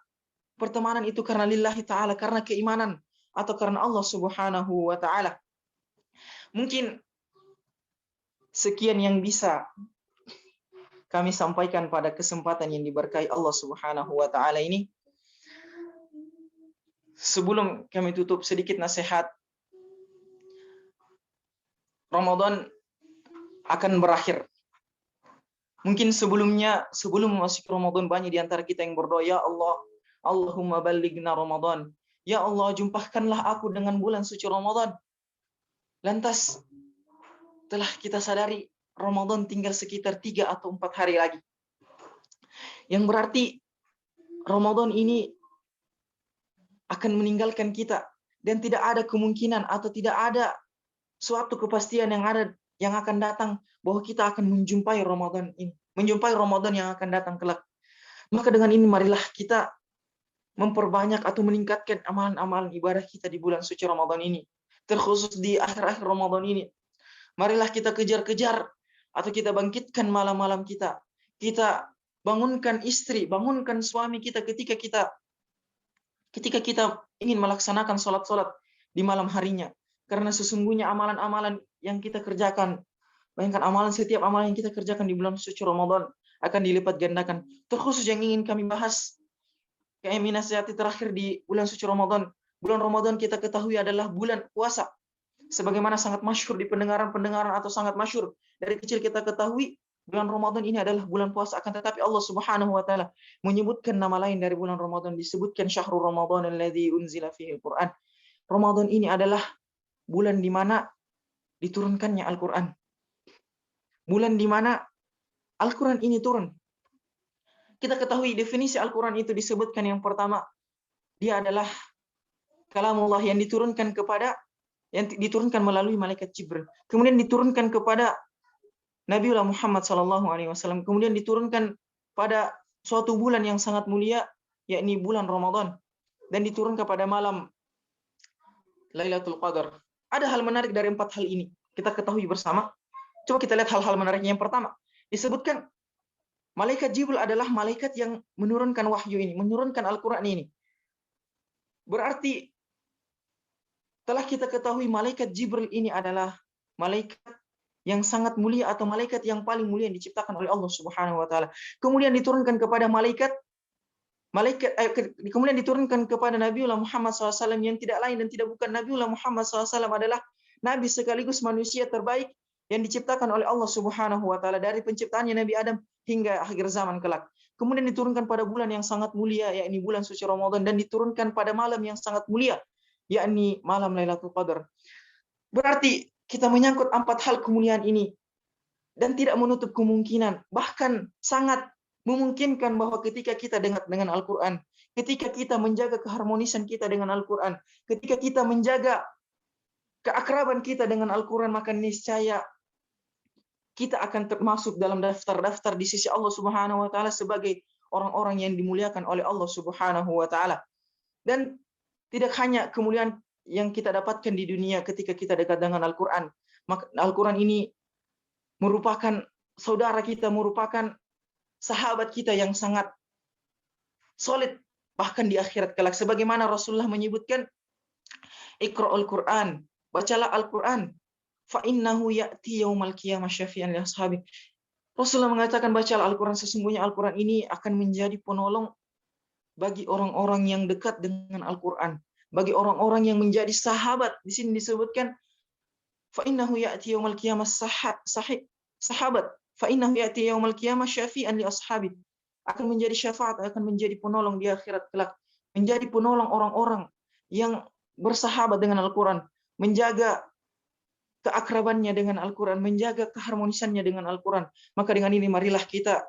[SPEAKER 7] pertemanan itu karena lillahi ta'ala, karena keimanan atau karena Allah Subhanahu wa ta'ala. Mungkin sekian yang bisa kami sampaikan pada kesempatan yang diberkahi Allah Subhanahu wa ta'ala ini. Sebelum kami tutup, sedikit nasihat. Ramadan akan berakhir. Mungkin sebelum masuk Ramadan banyak di antara kita yang berdoa, ya Allah, Allahumma ballighna Ramadan. Ya Allah, jumpahkanlah aku dengan bulan suci Ramadan. Lantas telah kita sadari Ramadan tinggal sekitar 3 atau 4 hari lagi. Yang berarti Ramadan ini akan meninggalkan kita dan tidak ada kemungkinan atau tidak ada suatu kepastian yang akan datang bahwa kita akan menjumpai Ramadan ini, menjumpai Ramadan yang akan datang kelak. Maka dengan ini marilah kita memperbanyak atau meningkatkan amalan-amalan ibadah kita di bulan suci Ramadan ini, terkhusus di akhir-akhir Ramadan ini. Marilah kita kejar-kejar atau kita bangkitkan malam-malam kita. Kita bangunkan istri, bangunkan suami kita ketika kita ingin melaksanakan sholat-sholat di malam harinya. Karena sesungguhnya amalan-amalan yang kita kerjakan, bayangkan setiap amalan yang kita kerjakan di bulan suci Ramadan akan dilipat gandakan. Terkhusus yang ingin kami bahas, kami nasihati terakhir di bulan suci Ramadan. Bulan Ramadan kita ketahui adalah bulan puasa. Sebagaimana sangat masyhur di pendengaran atau sangat masyhur dari kecil kita ketahui, bulan Ramadan ini adalah bulan puasa. Akan tetapi Allah Subhanahu wa taala menyebutkan nama lain dari bulan Ramadan, disebutkan syahrul Ramadan alladzi unzila fihi al-Qur'an. Ramadan ini adalah bulan di mana diturunkannya Al-Qur'an. Bulan di mana Al-Qur'an ini turun. Kita ketahui definisi Al-Qur'an itu disebutkan yang pertama, dia adalah kalamullah yang diturunkan melalui malaikat Jibril. Kemudian diturunkan kepada Nabiullah Muhammad SAW. Kemudian diturunkan pada suatu bulan yang sangat mulia, yakni bulan Ramadan. Dan diturunkan pada malam Lailatul Qadar. Ada hal menarik dari 4 hal ini. Kita ketahui bersama. Coba kita lihat hal-hal menariknya. Yang pertama, disebutkan malaikat Jibril adalah malaikat yang menurunkan wahyu ini, menurunkan Al-Quran ini. Berarti telah kita ketahui malaikat Jibril ini adalah malaikat yang sangat mulia atau malaikat yang paling mulia yang diciptakan oleh Allah Subhanahu wa taala. Kemudian diturunkan kepada kemudian diturunkan kepada Nabiullah Muhammad SAW yang tidak lain dan tidak bukan Nabiullah Muhammad SAW adalah nabi sekaligus manusia terbaik yang diciptakan oleh Allah Subhanahu wa taala dari penciptaannya Nabi Adam hingga akhir zaman kelak. Kemudian diturunkan pada bulan yang sangat mulia, yakni bulan suci Ramadan, dan diturunkan pada malam yang sangat mulia, yakni malam Lailatul Qadar. Berarti kita menyangkut 4 hal kemuliaan ini dan tidak menutup kemungkinan, bahkan sangat memungkinkan bahwa ketika kita dekat dengan Al-Quran, ketika kita menjaga keharmonisan kita dengan Al-Quran, ketika kita menjaga keakraban kita dengan Al-Quran, maka niscaya kita akan termasuk dalam daftar-daftar di sisi Allah Subhanahu wa taala sebagai orang-orang yang dimuliakan oleh Allah Subhanahu wa taala. Dan tidak hanya kemuliaan yang kita dapatkan di dunia ketika kita dekat dengan Al-Quran, maka Al-Quran ini merupakan saudara kita, merupakan sahabat kita yang sangat solid bahkan di akhirat kelak. Sebagaimana Rasulullah menyebutkan, Iqra'ul Quran, bacalah Al-Quran, fa innahu ya'ti yaumal qiyamah syafi'an li ashabi. Rasulullah mengatakan bacalah Al-Quran, sesungguhnya Al-Quran ini akan menjadi penolong bagi orang-orang yang dekat dengan Al-Quran, bagi orang-orang yang menjadi sahabat. Di sini disebutkan fa innahu ya'ti yaumal qiyamah sahabat. Fa innahu ya'ti yaumal qiyamah syafi'an li ashabi. Akan menjadi syafaat, akan menjadi penolong di akhirat kelak, menjadi penolong orang-orang yang bersahabat dengan Al-Quran, menjaga keakrabannya dengan Al-Quran, menjaga keharmonisannya dengan Al-Quran. Maka dengan ini marilah kita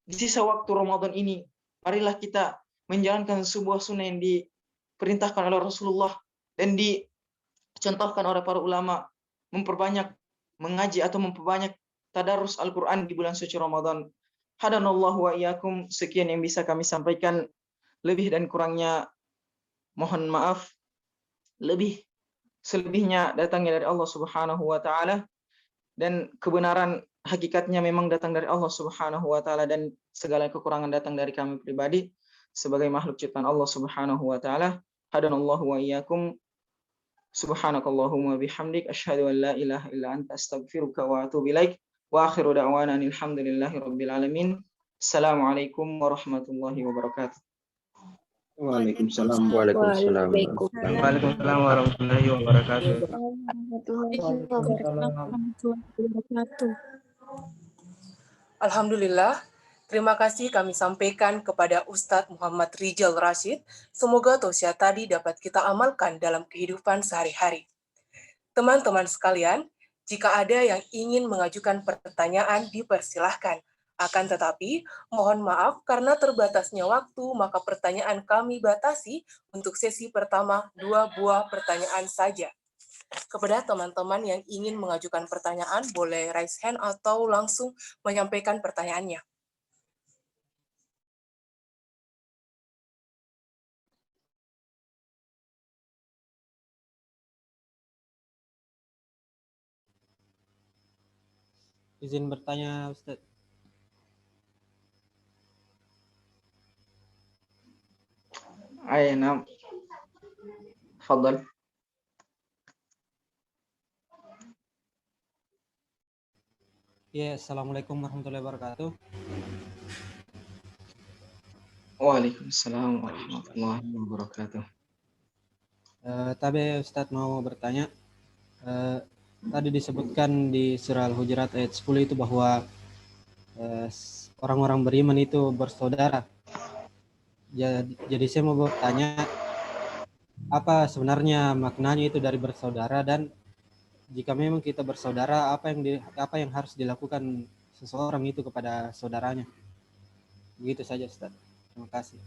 [SPEAKER 7] di sisa waktu Ramadan ini, marilah kita menjalankan sebuah sunnah yang diperintahkan oleh Rasulullah dan dicontohkan oleh para ulama, memperbanyak mengaji atau memperbanyak tadarus Al-Quran di bulan suci Ramadan. Hadanallahu wa iyyakum. Sekian yang bisa kami sampaikan. Lebih dan kurangnya mohon maaf. Selebihnya datangnya dari Allah Subhanahu wa taala, dan kebenaran hakikatnya memang datang dari Allah Subhanahu wa taala, dan segala kekurangan datang dari kami pribadi sebagai makhluk ciptaan Allah Subhanahu wa taala. Hadanallahu wa iyyakum. Subhanakallahumma bihamdik asyhadu an la ilaha illa anta astaghfiruka wa atubu ilaik. Wa akhiru da'wana alhamdulillahi rabbil alamin. Assalamualaikum warahmatullahi wabarakatuh.
[SPEAKER 8] Waalaikumsalam.
[SPEAKER 6] Waalaikumsalam.
[SPEAKER 2] Waalaikumsalam warahmatullahi wabarakatuh.
[SPEAKER 4] warahmatullahi wabarakatuh.
[SPEAKER 1] Alhamdulillah, terima kasih kami sampaikan kepada Ustadz Muhammad Rijal Rashid. Semoga tausiah tadi dapat kita amalkan dalam kehidupan sehari-hari. Teman-teman sekalian, jika ada yang ingin mengajukan pertanyaan, dipersilahkan. Akan tetapi, mohon maaf karena terbatasnya waktu, maka pertanyaan kami batasi untuk sesi pertama 2 buah pertanyaan saja. Kepada teman-teman yang ingin mengajukan pertanyaan, boleh raise hand atau langsung menyampaikan pertanyaannya.
[SPEAKER 3] Izin bertanya, Ustaz.
[SPEAKER 7] Ayo, Fadal.
[SPEAKER 3] Ya, Assalamualaikum warahmatullahi wabarakatuh.
[SPEAKER 7] Waalaikumsalam warahmatullahi wabarakatuh.
[SPEAKER 3] Tapi Ustaz mau bertanya, tadi disebutkan di surah Al-Hujurat ayat 10 itu bahwa orang-orang beriman itu bersaudara. Jadi saya mau bertanya, apa sebenarnya maknanya itu dari bersaudara, dan jika memang kita bersaudara, apa yang harus dilakukan seseorang itu kepada saudaranya? Begitu saja, Ustaz. Terima kasih.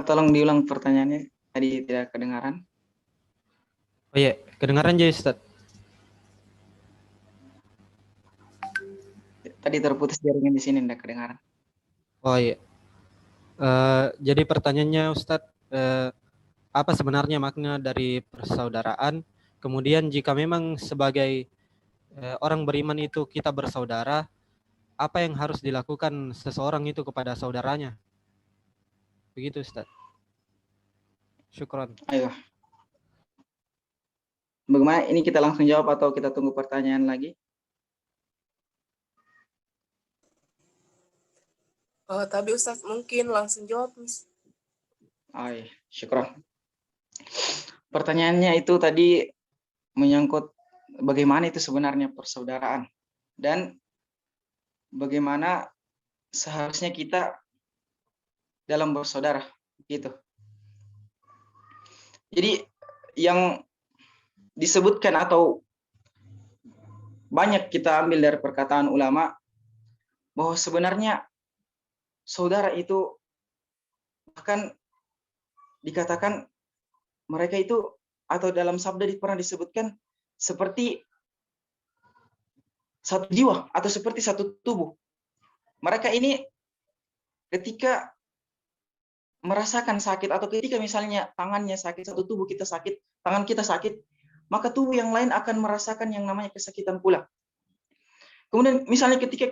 [SPEAKER 7] Tolong diulang pertanyaannya, tadi tidak kedengaran.
[SPEAKER 3] Oh iya, kedengaran jadi, Ustaz.
[SPEAKER 7] Tadi terputus jaringan di sini, tidak kedengaran.
[SPEAKER 3] Oh iya. Jadi pertanyaannya, Ustaz, apa sebenarnya makna dari persaudaraan? Kemudian jika memang sebagai orang beriman itu kita bersaudara, apa yang harus dilakukan seseorang itu kepada saudaranya? Begitu, Ustaz. Syukran.
[SPEAKER 7] Ayo. Bagaimana, ini kita langsung jawab atau kita tunggu pertanyaan lagi?
[SPEAKER 1] Tapi Ustaz mungkin langsung jawab, Miss.
[SPEAKER 7] Ayo, syukur. Pertanyaannya itu tadi menyangkut bagaimana itu sebenarnya persaudaraan dan bagaimana seharusnya kita dalam bersaudara, gitu. Jadi yang disebutkan atau banyak kita ambil dari perkataan ulama bahwa sebenarnya saudara itu bahkan dikatakan mereka itu, atau dalam sabda pernah disebutkan seperti satu jiwa atau seperti satu tubuh. Mereka ini ketika merasakan sakit atau ketika misalnya tangannya sakit, satu tubuh kita sakit, tangan kita sakit, maka tubuh yang lain akan merasakan yang namanya kesakitan pula. Kemudian misalnya ketika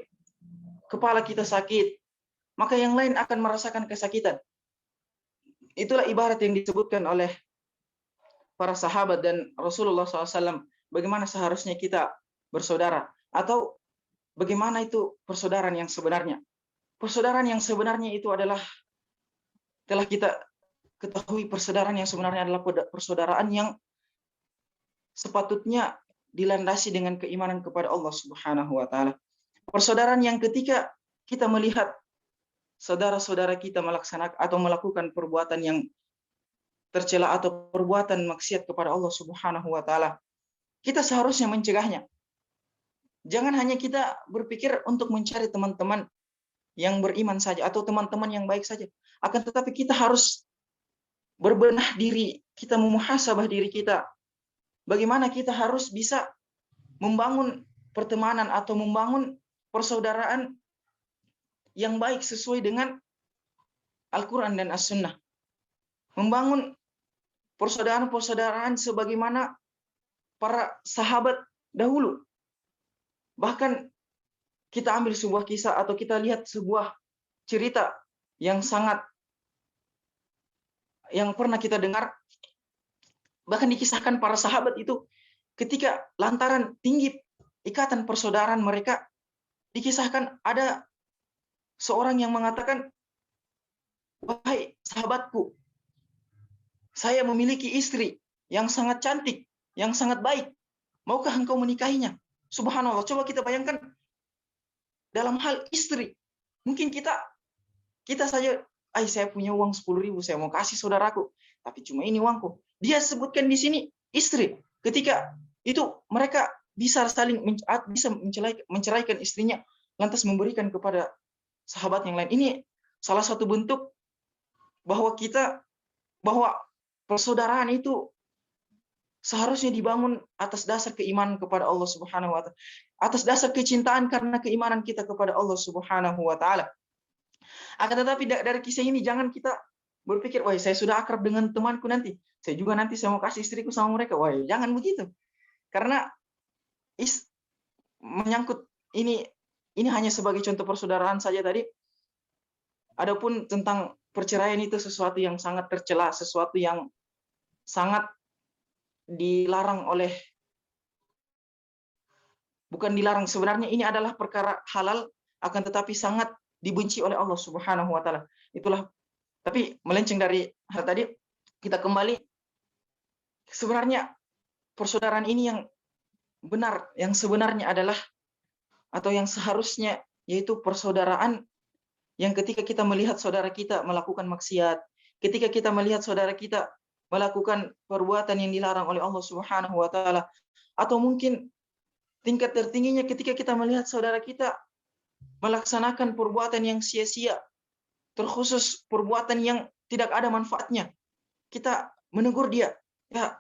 [SPEAKER 7] kepala kita sakit, maka yang lain akan merasakan kesakitan. Itulah ibarat yang disebutkan oleh para sahabat dan Rasulullah SAW, bagaimana seharusnya kita bersaudara, atau bagaimana itu persaudaraan yang sebenarnya. Persaudaraan yang sebenarnya itu adalah, telah kita ketahui, persaudaraan yang sebenarnya adalah persaudaraan yang sepatutnya dilandasi dengan keimanan kepada Allah Subhanahu wa taala. Persaudaraan yang ketika kita melihat saudara-saudara kita melaksanakan atau melakukan perbuatan yang tercela atau perbuatan maksiat kepada Allah Subhanahu wa taala, kita seharusnya mencegahnya. Jangan hanya kita berpikir untuk mencari teman-teman yang beriman saja atau teman-teman yang baik saja, akan tetapi kita harus berbenah diri, kita memuhasabah diri kita. Bagaimana kita harus bisa membangun pertemanan atau membangun persaudaraan yang baik sesuai dengan Al-Quran dan As-Sunnah. Membangun persaudaraan-persaudaraan sebagaimana para sahabat dahulu. Bahkan kita ambil sebuah kisah atau kita lihat sebuah cerita yang pernah kita dengar, bahkan dikisahkan para sahabat itu ketika lantaran tinggi ikatan persaudaraan mereka, dikisahkan ada seorang yang mengatakan, wahai sahabatku, saya memiliki istri yang sangat cantik, yang sangat baik. Maukah engkau menikahinya? Subhanallah, coba kita bayangkan dalam hal istri. Mungkin kita saja, saya punya uang 10.000, saya mau kasih saudaraku, tapi cuma ini uangku. Dia sebutkan di sini istri. Ketika itu mereka bisa saling menceraikan istrinya, lantas memberikan kepada sahabat yang lain. Ini salah satu bentuk bahwa persaudaraan itu seharusnya dibangun atas dasar keimanan kepada Allah Subhanahu wa taala, atas dasar kecintaan karena keimanan kita kepada Allah Subhanahu wa taala. Akan tetapi dari kisah ini jangan kita berpikir, wah saya sudah akrab dengan temanku, nanti saya juga saya mau kasih istriku sama mereka. Wah, jangan begitu. Karena menyangkut ini hanya sebagai contoh persaudaraan saja tadi. Adapun tentang perceraian itu sesuatu yang sangat tercela, sesuatu yang sangat dilarang bukan dilarang, sebenarnya ini adalah perkara halal, akan tetapi sangat dibenci oleh Allah Subhanahu wa taala. Itulah, tapi melenceng dari hal tadi, kita kembali, sebenarnya persaudaraan ini yang benar, yang sebenarnya adalah, atau yang seharusnya, yaitu persaudaraan yang ketika kita melihat saudara kita melakukan maksiat, ketika kita melihat saudara kita melakukan perbuatan yang dilarang oleh Allah Subhanahu wa taala, atau mungkin tingkat tertingginya ketika kita melihat saudara kita melaksanakan perbuatan yang sia-sia, terkhusus perbuatan yang tidak ada manfaatnya, kita menegur dia, ya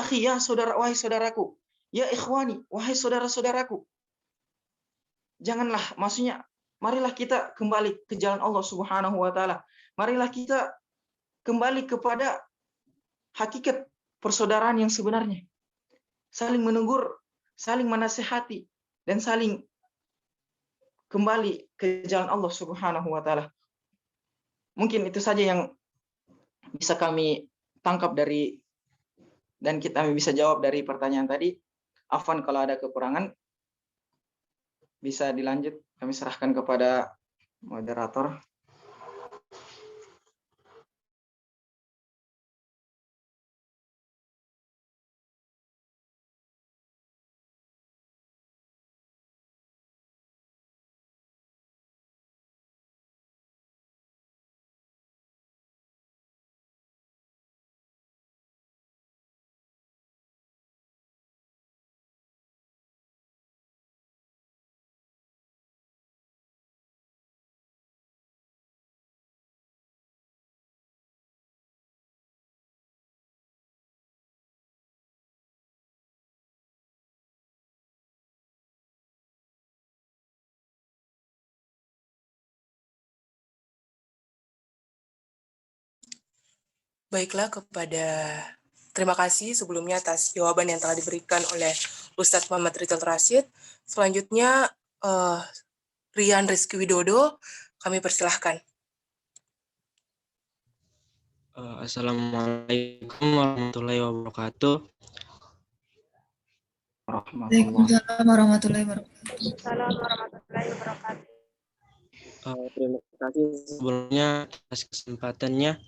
[SPEAKER 7] akhi, ya saudara, wahai saudaraku, ya ikhwani, wahai saudara-saudaraku. Janganlah, maksudnya marilah kita kembali ke jalan Allah Subhanahu wa taala. Marilah kita kembali kepada hakikat persaudaraan yang sebenarnya. Saling menegur, saling menasihati, dan saling kembali ke jalan Allah Subhanahu wa taala. Mungkin itu saja yang bisa kami tangkap dari, dan kita bisa jawab dari pertanyaan tadi. Afwan kalau ada kekurangan, bisa dilanjut, kami serahkan kepada moderator.
[SPEAKER 1] Baiklah, terima kasih sebelumnya atas jawaban yang telah diberikan oleh Ustadz Muhammad Ridwan Rashid. Selanjutnya, Rian Rizky Widodo, kami persilahkan.
[SPEAKER 2] Assalamualaikum warahmatullahi wabarakatuh.
[SPEAKER 4] Waalaikumsalam warahmatullahi wabarakatuh.
[SPEAKER 2] Terima kasih sebelumnya atas kesempatannya.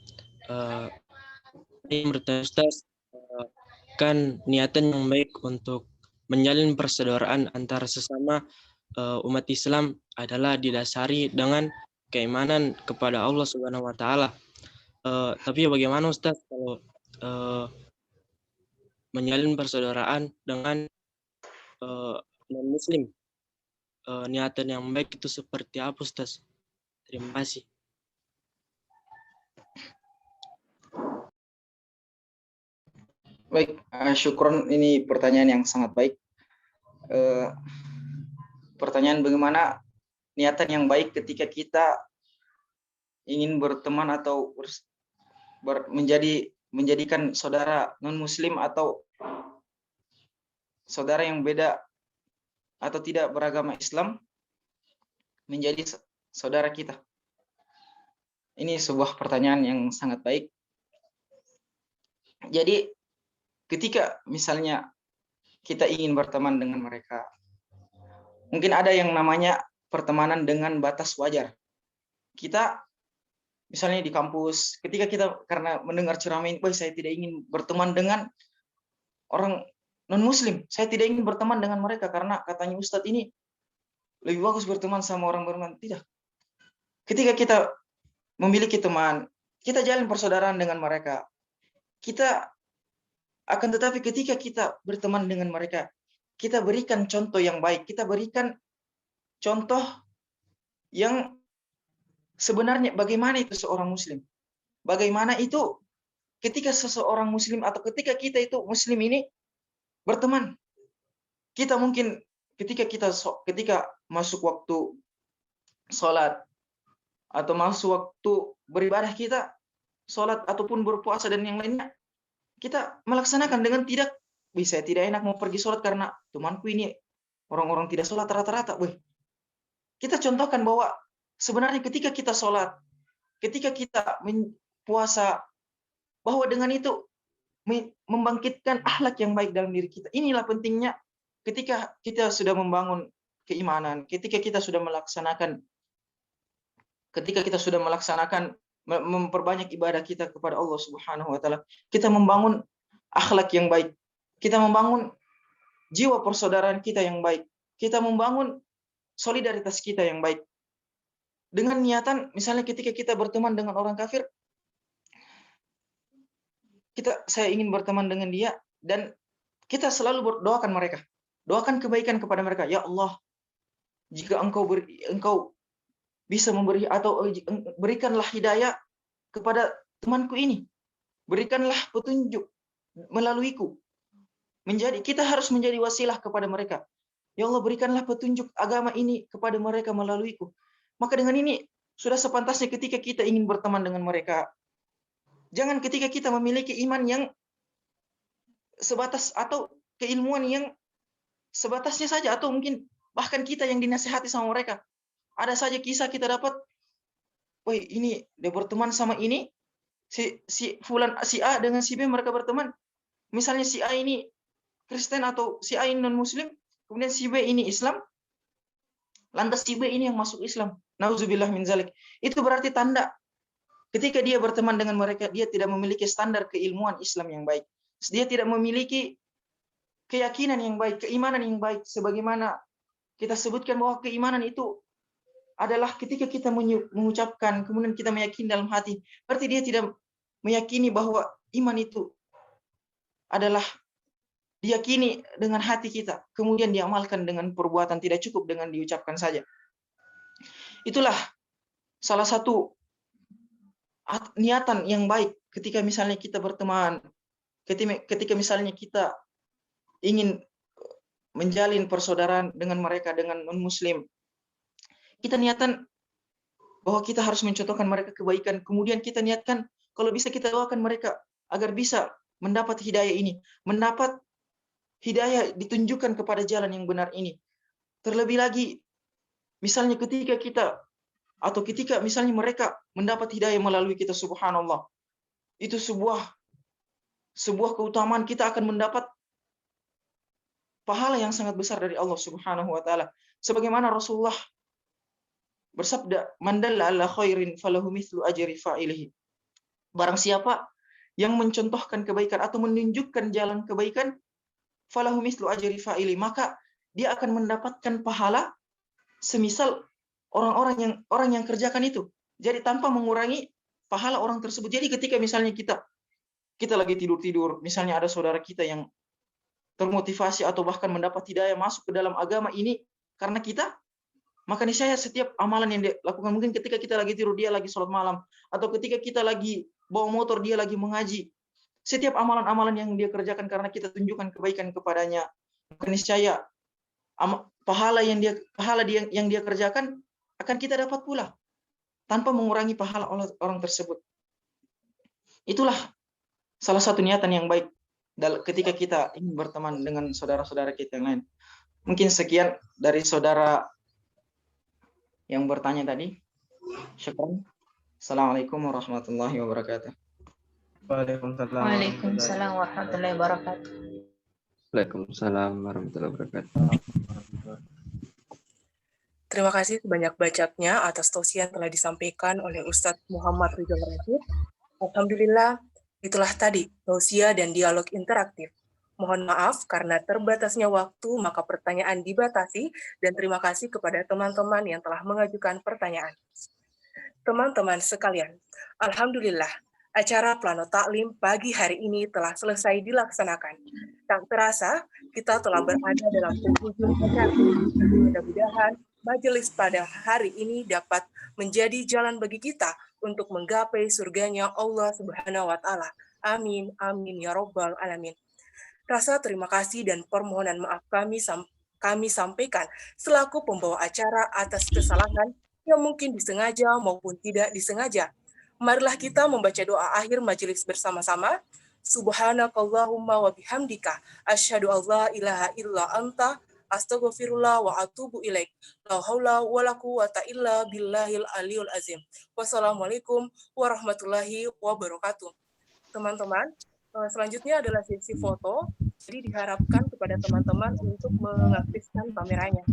[SPEAKER 2] Menurut Ustaz, kan niatan yang baik untuk menjalin persaudaraan antar sesama umat Islam adalah didasari dengan keimanan kepada Allah Subhanahu wa taala. Tapi bagaimana Ustaz kalau menjalin persaudaraan dengan non-muslim? Niatan yang baik itu seperti apa Ustaz? Terima kasih.
[SPEAKER 7] Baik, syukron, ini pertanyaan yang sangat baik. Pertanyaan bagaimana niatan yang baik ketika kita ingin berteman atau menjadikan saudara non-muslim atau saudara yang beda atau tidak beragama Islam menjadi saudara kita. Ini sebuah pertanyaan yang sangat baik. Jadi ketika misalnya kita ingin berteman dengan mereka. Mungkin ada yang namanya pertemanan dengan batas wajar. Kita misalnya di kampus, ketika kita karena mendengar ceramah ini, saya tidak ingin berteman dengan orang non-muslim. Saya tidak ingin berteman dengan mereka karena katanya Ustadz ini lebih bagus berteman sama orang beriman. Tidak. Ketika kita memiliki teman, kita jalin persaudaraan dengan mereka. Kita akan tetapi ketika kita berteman dengan mereka, kita berikan contoh yang baik. Kita berikan contoh yang sebenarnya bagaimana itu seorang muslim. Bagaimana itu ketika seseorang muslim atau ketika kita itu muslim ini berteman. Kita mungkin ketika masuk waktu sholat atau masuk waktu beribadah kita, sholat ataupun berpuasa dan yang lainnya, kita melaksanakan dengan tidak enak mau pergi sholat karena temanku ini orang-orang tidak sholat rata-rata. Kita contohkan bahwa sebenarnya ketika kita sholat, ketika kita puasa, bahwa dengan itu membangkitkan akhlak yang baik dalam diri kita. Inilah pentingnya ketika kita sudah membangun keimanan, ketika kita sudah melaksanakan memperbanyak ibadah kita kepada Allah Subhanahu wa taala, kita membangun akhlak yang baik, kita membangun jiwa persaudaraan kita yang baik, kita membangun solidaritas kita yang baik. Dengan niatan misalnya ketika kita berteman dengan orang kafir, saya ingin berteman dengan dia dan kita selalu berdoakan mereka. Doakan kebaikan kepada mereka. Ya Allah, jika engkau bisa memberi atau berikanlah hidayah kepada temanku ini. Berikanlah petunjuk melaluiku. Kita harus menjadi wasilah kepada mereka. Ya Allah, berikanlah petunjuk agama ini kepada mereka melaluiku. Maka dengan ini sudah sepantasnya ketika kita ingin berteman dengan mereka. Jangan ketika kita memiliki iman yang sebatas atau keilmuan yang sebatasnya saja, atau mungkin bahkan kita yang dinasihati sama mereka. Ada saja kisah kita dapat, ini dia berteman sama ini, si A dengan si B mereka berteman. Misalnya si A ini Kristen atau si A ini non-Muslim, kemudian si B ini Islam, lantas si B ini yang masuk Islam. Nauzubillah min zalik. Itu berarti tanda ketika dia berteman dengan mereka, dia tidak memiliki standar keilmuan Islam yang baik. Dia tidak memiliki keyakinan yang baik, keimanan yang baik. Sebagaimana kita sebutkan bahwa keimanan itu adalah ketika kita mengucapkan, kemudian kita meyakini dalam hati. Berarti dia tidak meyakini bahwa iman itu adalah diyakini dengan hati kita, kemudian diamalkan dengan perbuatan, tidak cukup dengan diucapkan saja. Itulah salah satu niatan yang baik ketika misalnya kita berteman, ketika misalnya kita ingin menjalin persaudaraan dengan mereka, dengan non-muslim. Kita niatan bahwa kita harus mencontohkan mereka kebaikan, kemudian kita niatkan kalau bisa kita doakan mereka agar bisa mendapat hidayah ini, mendapat hidayah ditunjukkan kepada jalan yang benar ini. Terlebih lagi, misalnya ketika misalnya mereka mendapat hidayah melalui kita, subhanallah, itu sebuah keutamaan, kita akan mendapat pahala yang sangat besar dari Allah Subhanahu wa taala. Sebagaimana Rasulullah bersabda, "Man dalla ala khairin falahu mithlu ajri fa'ilihi." Barang siapa yang mencontohkan kebaikan atau menunjukkan jalan kebaikan, falahu mithlu ajri fa'ili, maka dia akan mendapatkan pahala semisal orang yang kerjakan itu. Jadi tanpa mengurangi pahala orang tersebut. Jadi ketika misalnya kita lagi tidur-tidur, misalnya ada saudara kita yang termotivasi atau bahkan mendapat hidayah masuk ke dalam agama ini karena kita, maka niscaya setiap amalan yang dia lakukan, mungkin ketika kita lagi tidur dia lagi sholat malam, atau ketika kita lagi bawa motor dia lagi mengaji, setiap amalan-amalan yang dia kerjakan karena kita tunjukkan kebaikan kepadanya, maka niscaya pahala yang dia kerjakan akan kita dapat pula tanpa mengurangi pahala orang tersebut. Itulah salah satu niatan yang baik ketika kita ingin berteman dengan saudara-saudara kita yang lain. Mungkin sekian dari saudara yang bertanya tadi. Syukran. Assalamualaikum warahmatullahi wabarakatuh.
[SPEAKER 3] Waalaikumsalam.
[SPEAKER 4] Waalaikumsalam warahmatullahi wabarakatuh.
[SPEAKER 6] Waalaikumsalam warahmatullahi wabarakatuh.
[SPEAKER 1] Terima kasih sebanyak-banyaknya atas tausiah yang telah disampaikan oleh Ustadz Muhammad Ridwan Rashid. Alhamdulillah, itulah tadi tausiah dan dialog interaktif. Mohon maaf karena terbatasnya waktu, maka pertanyaan dibatasi, dan terima kasih kepada teman-teman yang telah mengajukan pertanyaan. Teman-teman sekalian, alhamdulillah, acara Plano Taklim pagi hari ini telah selesai dilaksanakan. Tak terasa, kita telah berada dalam penghujung acara. Mudah-mudahan majelis pada hari ini dapat menjadi jalan bagi kita untuk menggapai surganya Allah Subhanahu wa Ta'ala. Amin, amin ya Rabbal alamin. Rasa terima kasih dan permohonan maaf kami sampaikan selaku pembawa acara atas kesalahan yang mungkin disengaja maupun tidak disengaja. Marilah kita membaca doa akhir majelis bersama-sama. Subhanakallahumma wa bihamdika asyhadu an la ilaha illa anta astaghfirullah wa atubu ilaik. La haula wa la quwata illa billahil aliyul azim. Wassalamualaikum warahmatullahi wabarakatuh. Teman-teman, selanjutnya adalah sesi foto. Jadi diharapkan kepada teman-teman untuk mengaktifkan kameranya.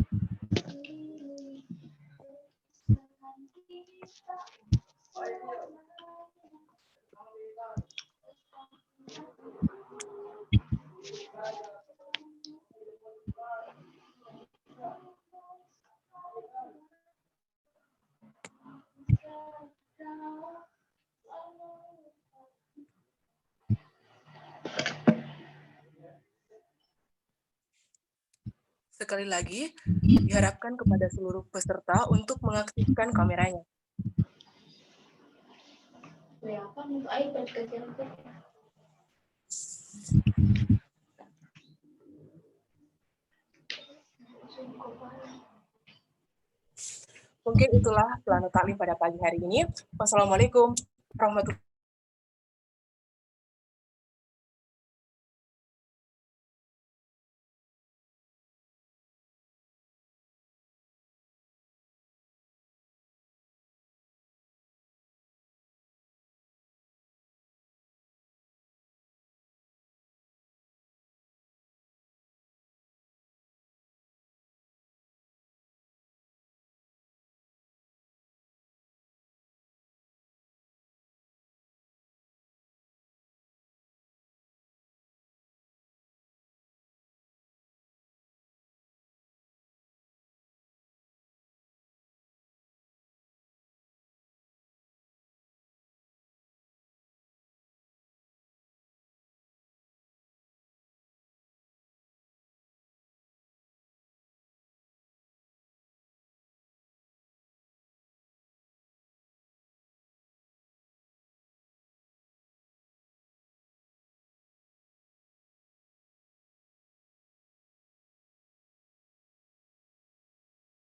[SPEAKER 1] Sekali lagi, diharapkan kepada seluruh peserta untuk mengaktifkan kameranya. Mungkin itulah Plano Taklim pada pagi hari ini. Wassalamualaikum warahmatullahi wabarakatuh.